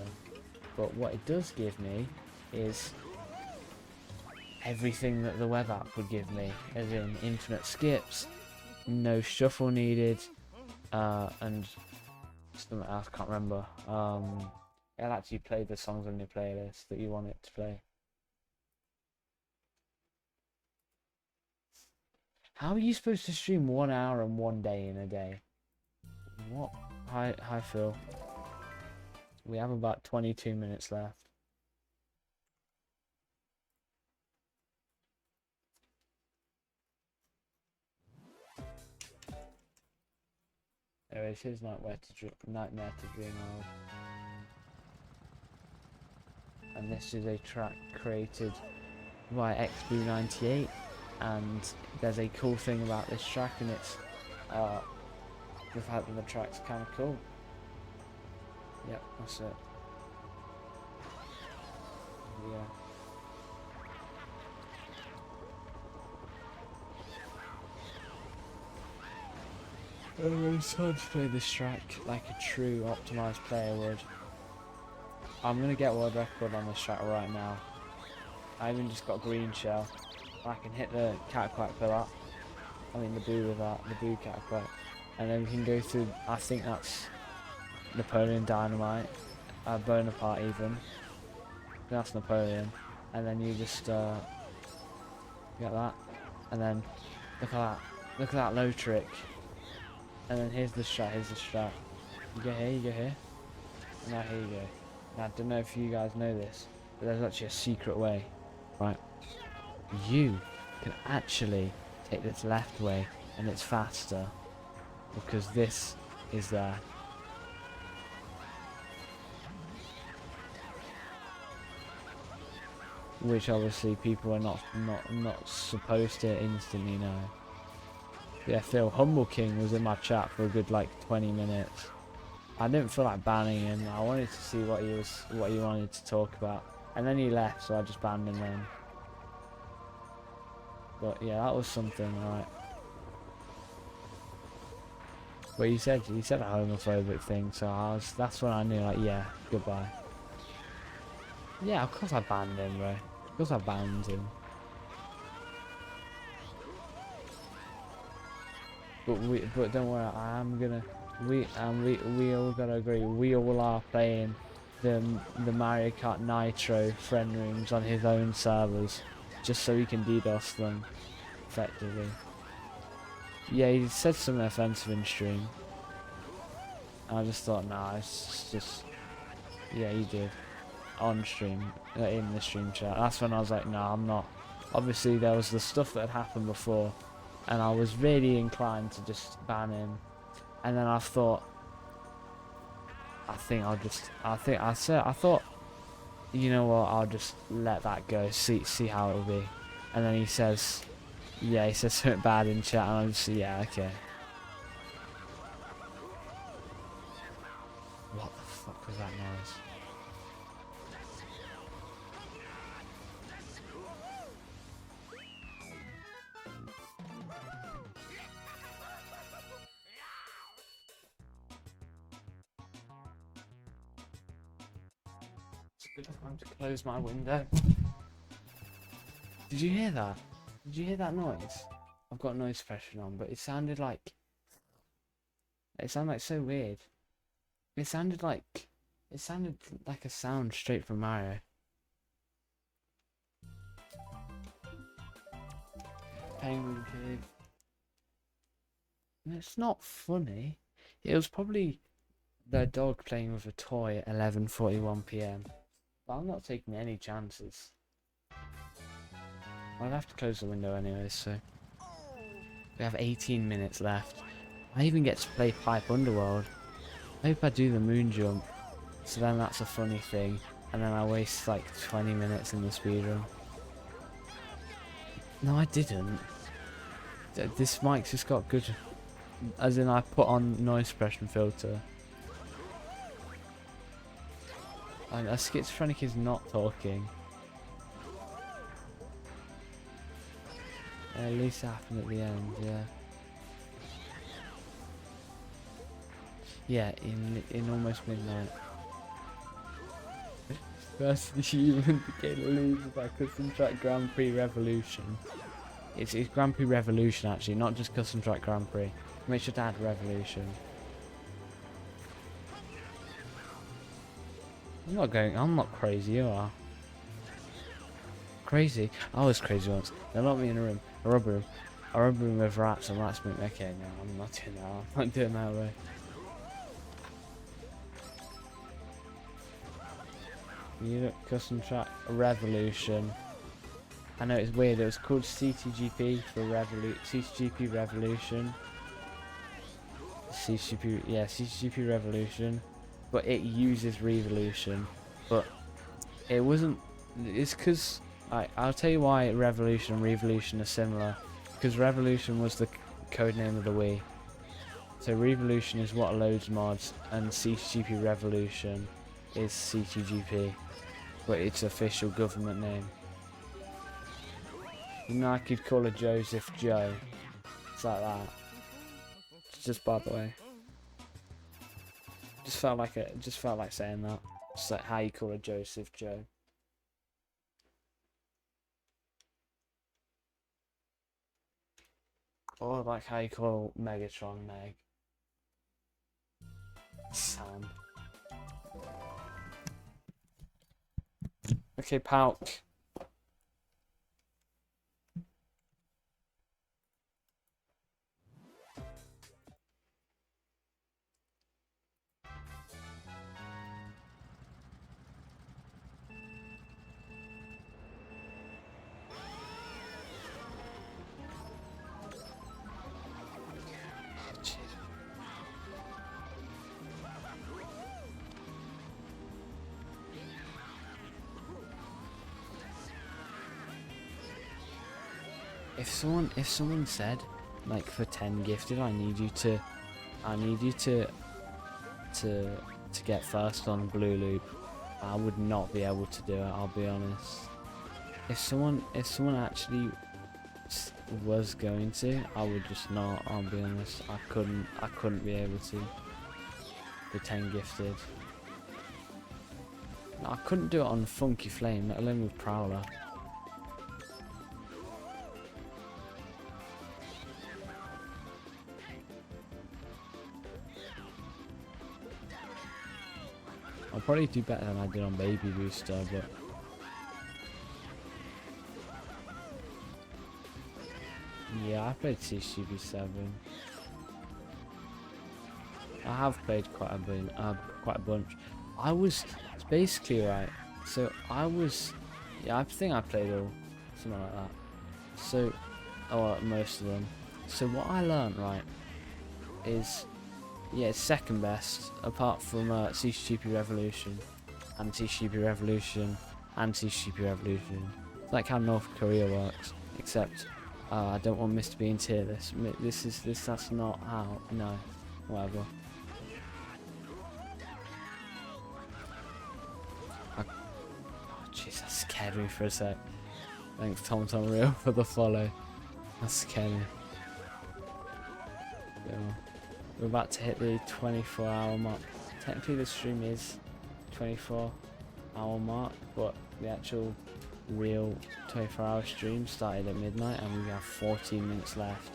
But what it does give me is everything that the web app would give me, as in infinite skips, no shuffle needed, and something else I can't remember. It'll actually play the songs on your playlist that you want it to play. How are you supposed to stream 1 hour and 1 day in a day? What? Hi Phil. We have about 22 minutes left. Anyways, here's Nightmare to Dream of. And this is a track created by XB98. And there's a cool thing about this track, and it's the fact that the track's kind of cool. Yep, that's it. Yeah. It's hard to play this track like a true optimized player would. I'm gonna get world record on this track right now. I even just got green shell. I can hit the catquack for that. I mean the boo with that, the boo catquack. And then we can go through, I think that's Napoleon Dynamite, Bonaparte even. That's Napoleon. And then you just get that. And then look at that low trick. And then here's the strat, You go here, you go here. And now here you go. Now I don't know if you guys know this, but there's actually a secret way, right? You can actually take this left way and it's faster because this is there. Which obviously people are not supposed to instantly know. Yeah, Phil, Humble King was in my chat for a good like 20 minutes. I didn't feel like banning him. I wanted to see what he wanted to talk about, and then he left, so I just banned him then. But yeah, that was something, right? But he said a homophobic thing, so that's when I knew, like, yeah, goodbye. Yeah, of course I banned him, bro. Of course I banned him. But don't worry, I am gonna. We all gotta agree. We all are playing the Mario Kart Nitro friend rooms on his own servers, just so he can DDoS them effectively. Yeah, he said something offensive in stream. And I just thought, nah, it's just yeah, he did on stream, in the stream chat. That's when I was like, nah, I'm not. Obviously, there was the stuff that had happened before, and I was really inclined to just ban him. And then I thought, I thought, you know what, I'll just let that go, see how it'll be. And then he says, yeah, he says something bad in chat, and I'm just, yeah, okay. What the fuck was that noise? It's a good time to close my window. Did you hear that? Did you hear that noise? I've got noise suppression on, but it sounded like so weird. It sounded like a sound straight from Mario. Penguin Kid. It's not funny. It was probably the dog playing with a toy at 11:41 p.m. But I'm not taking any chances. I'll have to close the window anyway, so we have 18 minutes left. I even get to play Pipe Underworld. I hope I do the moon jump, so then that's a funny thing, and then I waste like 20 minutes in the speedrun. No, I didn't. This mic's just got good, as in I put on noise suppression filter. And a schizophrenic is not talking. At least it happened at the end, yeah. Yeah, in almost midnight. First human to get a loser by Custom Track Grand Prix Revolution. It's Grand Prix Revolution actually, not just Custom Track Grand Prix. Make sure to add Revolution. I'm not crazy, you are. Crazy? I was crazy once. They locked me in a room, a rubber room with rats, and rats make me, okay, no, I'm not doing that, I'm not doing that way. You look, Custom Track Revolution. I know it's weird, it was called CTGP for CTGP Revolution. CTGP Revolution. But it uses Revolution. But it wasn't, it's because, I'll tell you why Revolution and Revolution are similar. Because Revolution was the code name of the Wii. So Revolution is what loads mods, and CTGP Revolution is CTGP. But it's official government name. You know, I could call a Joseph Joe. It's like that. just by the way. Just felt like saying that. Just like how you call a Joseph Joe. Or like how you call Megatron Meg. Sam. Okay, Pauk. If someone said, like, for 10 gifted, I need you to get first on blue loop, I would not be able to do it, I'll be honest. If someone actually was going to, I would just not, I'll be honest. I couldn't be able to. The 10 gifted. I couldn't do it on Funky Flame, let alone with Prowler. I'll probably do better than I did on Baby Booster, but yeah, I played CTGP 7. I have played quite a bunch. It's basically right. So yeah, I think I played all, something like that. So, most of them. So what I learned, right, is, yeah, it's second best, apart from CTGP Revolution, and CTGP Revolution, and CTGP Revolution. It's like how North Korea works, except I don't want Mr. Bean to hear this. That's not how, no, whatever. Oh jeez, that scared me for a sec. Thanks TomTom Real for the follow. That scared me. Yeah. We're about to hit the 24-hour mark. Technically the stream is 24-hour mark, but the actual real 24-hour stream started at midnight and we have 14 minutes left.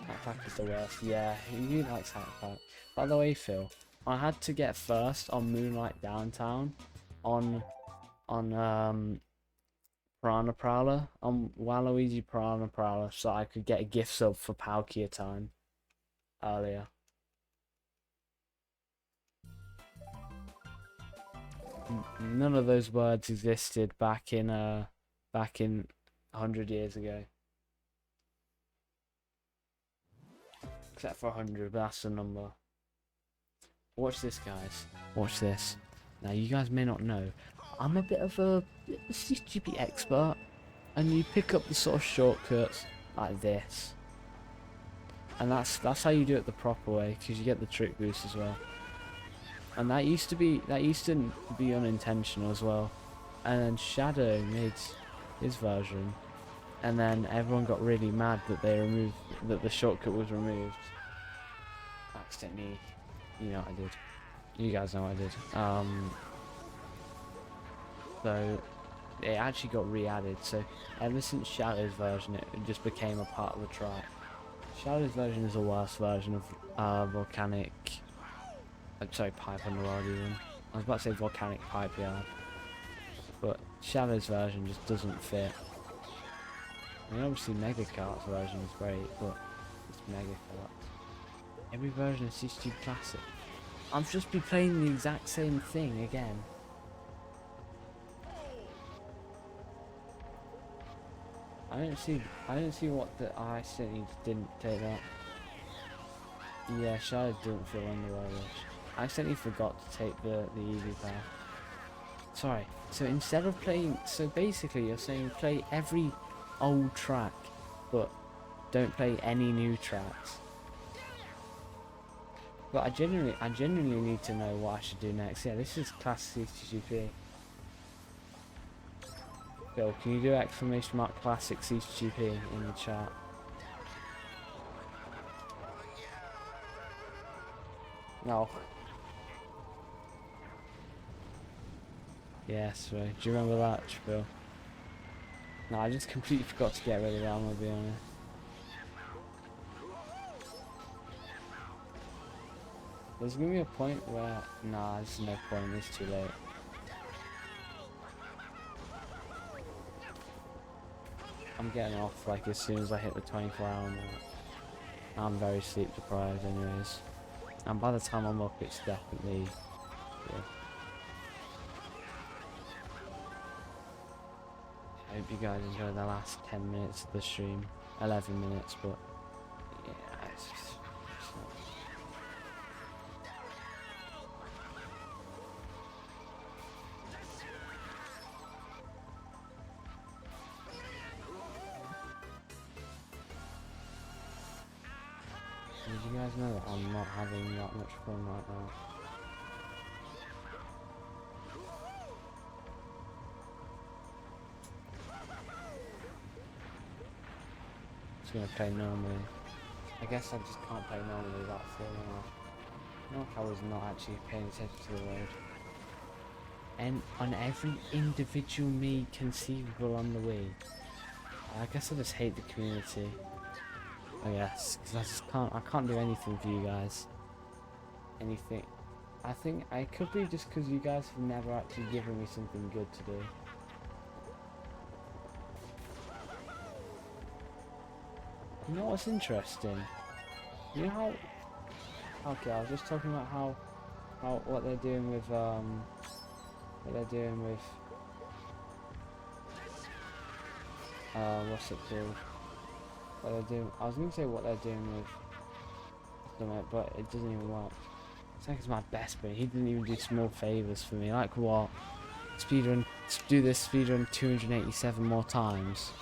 Hack Pack is the worst. Yeah, who likes Hack Pack? By the way, Phil, I had to get first on Moonlight Downtown on Piranha Prowler, on Waluigi Piranha Prowler, so I could get a gift sub for Palkia time earlier. None of those words existed back in 100 years ago. Except for 100, but that's the number. Watch this, guys. Watch this. Now, you guys may not know, I'm a bit of a CTGP expert, and you pick up the sort of shortcuts like this, and that's how you do it the proper way, because you get the trick boost as well. And that used to be unintentional as well, and then Shadow made his version, and then everyone got really mad that the shortcut was removed. Accidentally, you know what I did. You guys know what I did. So it actually got re-added. So ever since Shadow's version, it just became a part of the track. Shadow's version is the worst version of Volcanic. Sorry, Pipe Underworld even. I was about to say Volcanic Pipe Yard, but Shadow's version just doesn't fit. I mean, obviously Mega Kart's version is great, but it's Mega Kart. Every version of CTGP Classic. I'll just be playing the exact same thing again. I don't see what I accidentally didn't take that. Yeah, Shadow didn't feel underworld. I accidentally forgot to take the easy path. Sorry. So instead of playing, so basically you're saying play every old track, but don't play any new tracks. But I genuinely need to know what I should do next. Yeah, this is classic CTGP. Bill, can you do exclamation mark classic CTGP in the chat? No. Yes, right. Do you remember that, Bill? No, I just completely forgot to get rid of that, I'm gonna be honest. There's gonna be a point where... Nah, there's no point, it's too late. I'm getting off like as soon as I hit the 24-hour mark. I'm very sleep deprived anyways. And by the time I'm up, it's definitely... Yeah. I hope you guys enjoyed the last 10 minutes of the stream. 11 minutes, but... Yeah, it's just not... Did you guys know that I'm not having that much fun right now? Just gonna play normally. I guess I just can't play normally without falling off. No, I was not actually paying attention to the road. And on every individual me conceivable on the way. I guess I just hate the community. I guess, because I can't do anything for you guys. Anything. I think it could be just because you guys have never actually given me something good to do. You know what's interesting? You know how... Okay, I was just talking about how what they're doing with what's it called? What they're doing. I was gonna say what they're doing with something, but it doesn't even work. It's like it's my best friend. He didn't even do small favors for me. Like what? Speedrun. Do this speedrun 287 more times.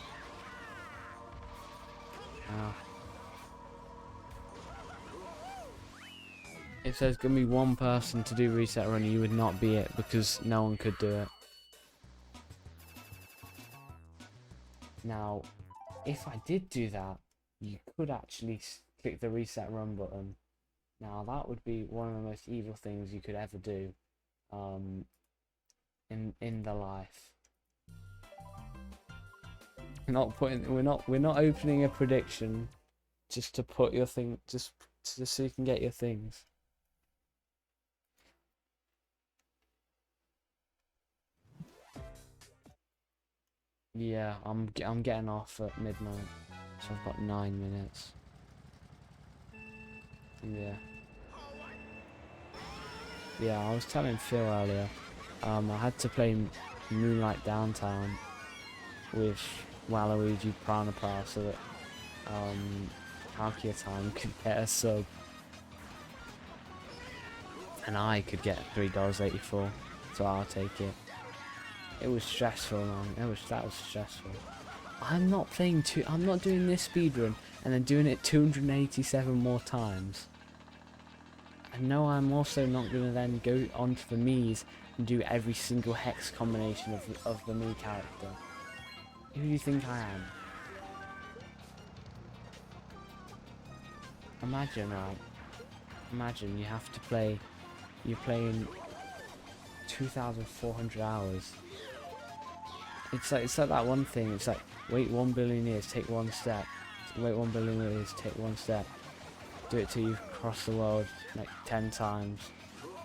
If there's gonna be one person to do reset run, you would not be it because no one could do it. Now, if I did do that, you could actually click the reset run button. Now that would be one of the most evil things you could ever do, in the life. We're not opening a prediction, just to put your thing, just so you can get your things. Yeah, I'm getting off at midnight, so I've got 9 minutes. Yeah. Yeah, I was telling Phil earlier, I had to play Moonlight Downtown with Waluigi Pranapal so that Palkia Time could get a sub. And I could get $3.84, so I'll take it. It was stressful, man. That was stressful. I'm not doing this speedrun and then doing it 287 more times. And no, I'm also not gonna then go onto the Mii's and do every single hex combination of the Mii character. Who do you think I am? Imagine, right? Imagine you have to play. You're playing 2,400 hours. It's like that one thing. It's like wait 1 billion years, take one step. Wait 1 billion years, take one step. Do it till you cross the world like 10 times.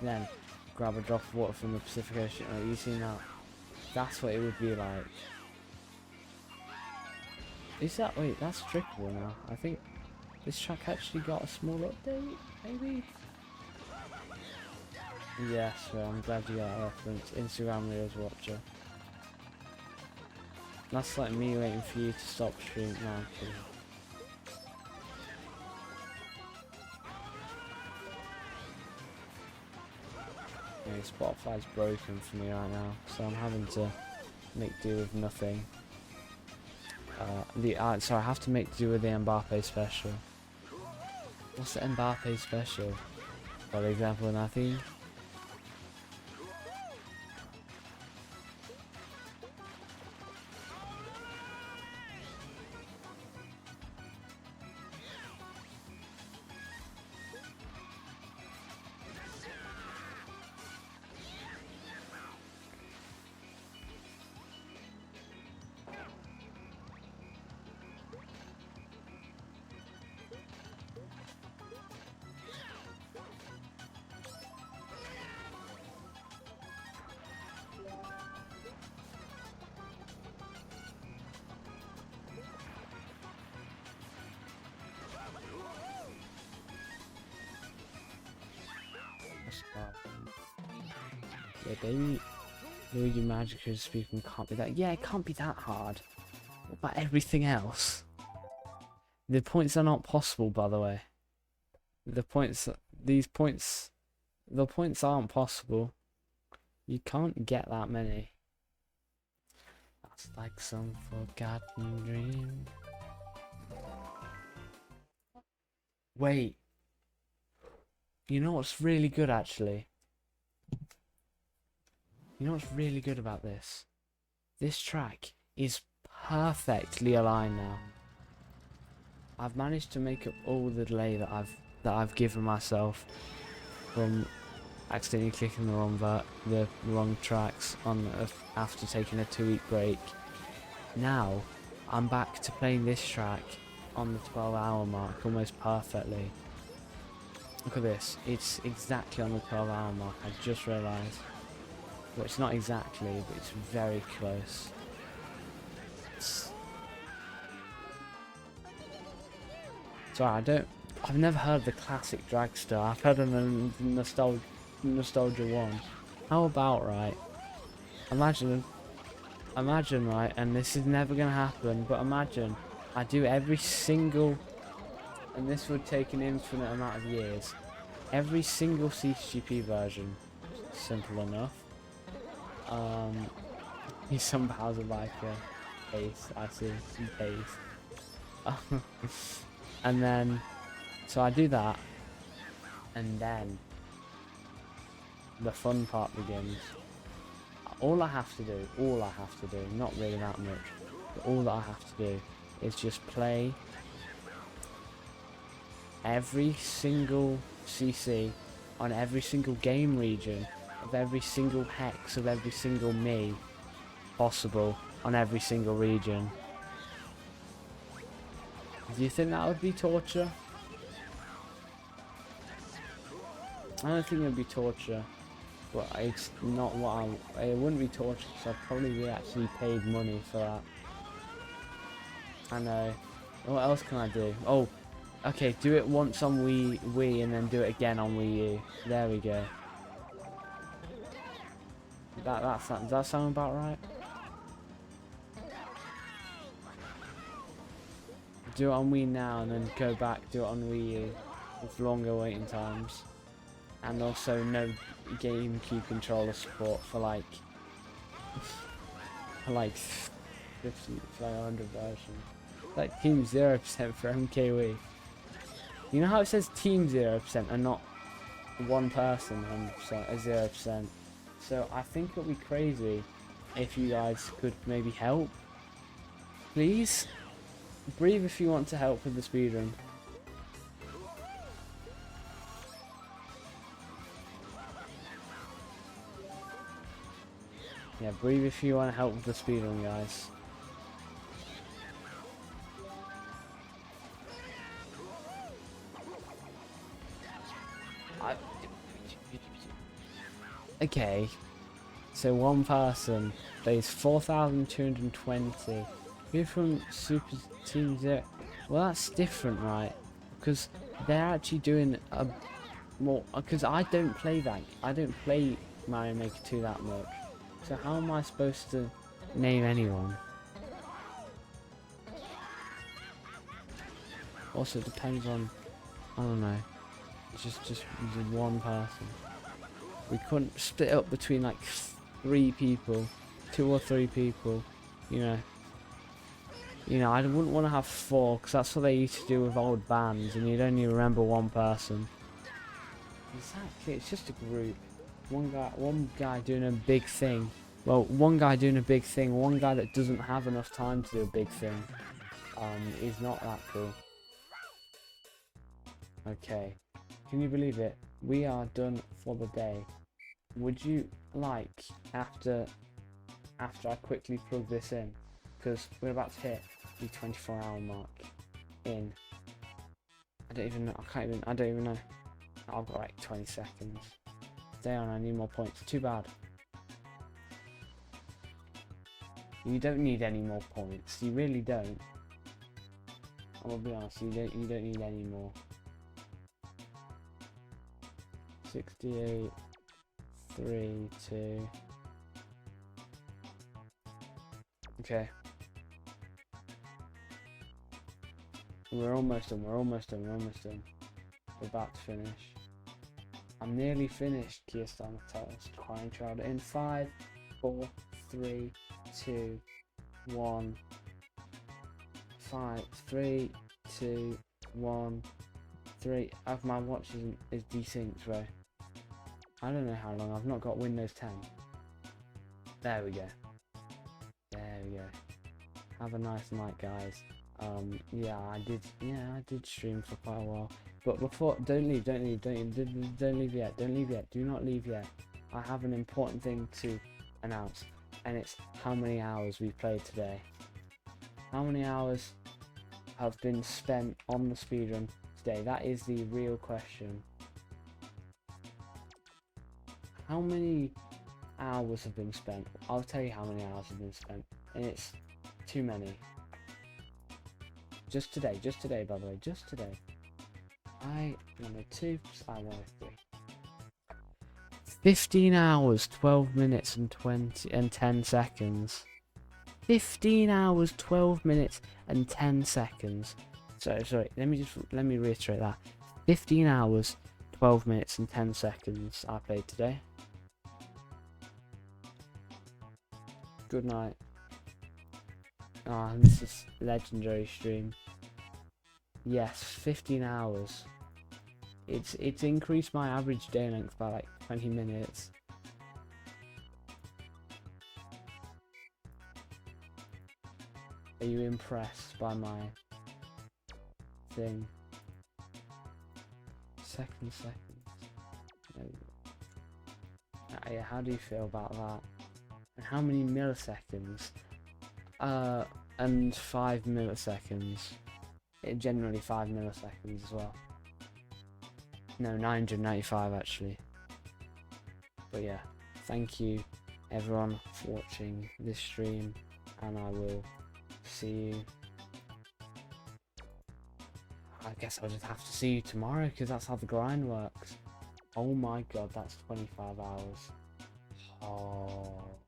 Then grab a drop of water from the Pacific Ocean. Like, you seen that? That's what it would be like. Is that... Wait, that's drippable now. I think this track actually got a small update, maybe? Yes, well, I'm glad you got that reference. Instagram Reels watcher. That's like me waiting for you to stop streaming. No, I'm kidding. Yeah, Spotify's broken for me right now, so I'm having to make do with nothing. So I have to make do with the Mbappe special. What's the Mbappe special? For example, nothing. Yeah, baby. Luigi Magic speaking can't be that. Yeah, it can't be that hard. What about everything else? The points are not possible, by the way. The points aren't possible. You can't get that many. That's like some forgotten dream. Wait. You know what's really good, actually? You know what's really good about this? This track is perfectly aligned now. I've managed to make up all the delay that I've given myself from accidentally clicking the wrong tracks on after taking a 2-week break. Now I'm back to playing this track on the 12-hour mark almost perfectly. Look at this, it's exactly on the 12-hour mark. I just realised. Well, it's not exactly, but it's very close. Sorry, I've never heard the classic Dragster. I've heard of the Nostalgia 1. How about, right? Imagine, right, and this is never gonna happen, but imagine I do every single, and this would take an infinite amount of years, every single CTGP version. Simple enough. He somehow like a pace, I see, some pace. And then, so I do that, and then the fun part begins. All I have to do, not really that much, but all that I have to do is just play every single CC on every single game region of every single hex of every single me possible on every single region. Do you think that would be torture? I don't think it would be torture, but it's not what it wouldn't be torture because I'd probably be actually paid money for that. I know. What else can I do? Oh, okay, do it once on Wii and then do it again on Wii U. There we go. Does that sound about right? Do it on Wii now and then go back, do it on Wii U with longer waiting times. And also no GameCube controller support for like 50, for like 100 versions. Like Team 0% for MKW. You know how it says Team 0% and not one person 100%, 0%. So I think it would be crazy if you guys could maybe help. Please? Breathe if you want to help with the speedrun. Yeah, breathe if you want to help with the speedrun, guys. Okay, so one person plays 4,220. Who from Super Team 0? Well, that's different, right? Because they're actually doing a more. Because I don't play that. I don't play Mario Maker 2 that much. So how am I supposed to name anyone? Also, it depends on. I don't know. It's just one person. We couldn't split up between like 3 people, 2 or 3 people. You know, I wouldn't want to have 4 because that's what they used to do with old bands, and you'd only remember one person. Exactly, it's just a group. One guy doing a big thing. Well, one guy doing a big thing. One guy that doesn't have enough time to do a big thing. Is not that cool. Okay, can you believe it? We are done for the day. Would you like after I quickly plug this in, because we're about to hit the 24-hour mark in. I don't even know. I've got like 20 seconds. Stay on, I need more points. Too bad. You don't need any more points. You really don't. I'm gonna be honest, you don't need any more. 68, 3, 2. Okay. We're almost done, we're almost done, we're almost done. We're about to finish. I'm nearly finished, Kirsten Mattels. Crying Child in 5, 4, 3, 2, 1. 5, 3, 2, 1, 3. My watch is desynced, bro. I don't know how long. I've not got Windows 10. There we go. There we go. Have a nice night, guys. Yeah, I did stream for quite a while. But before, don't leave yet. Don't leave yet. Do not leave yet. I have an important thing to announce, and it's how many hours we've played today. How many hours have been spent on the speedrun today? That is the real question. How many hours have been spent? I'll tell you how many hours have been spent, and it's too many. Just today, by the way, just today. I wanted 2, I wanted 3. 15 hours, 12 minutes and 10 seconds. 15 hours, 12 minutes and 10 seconds. Sorry, let me reiterate that. 15 hours, 12 minutes and 10 seconds I played today. Good night. This is legendary stream. Yes, 15 hours. It's increased my average day length by like 20 minutes. Are you impressed by my thing? Seconds. Yeah, how do you feel about that? And how many milliseconds? And 5 milliseconds. Generally 5 milliseconds as well. No, 995 actually. But yeah, thank you everyone for watching this stream, and I will see you. I guess I'll just have to see you tomorrow, because that's how the grind works. Oh my god, that's 25 hours. Oh.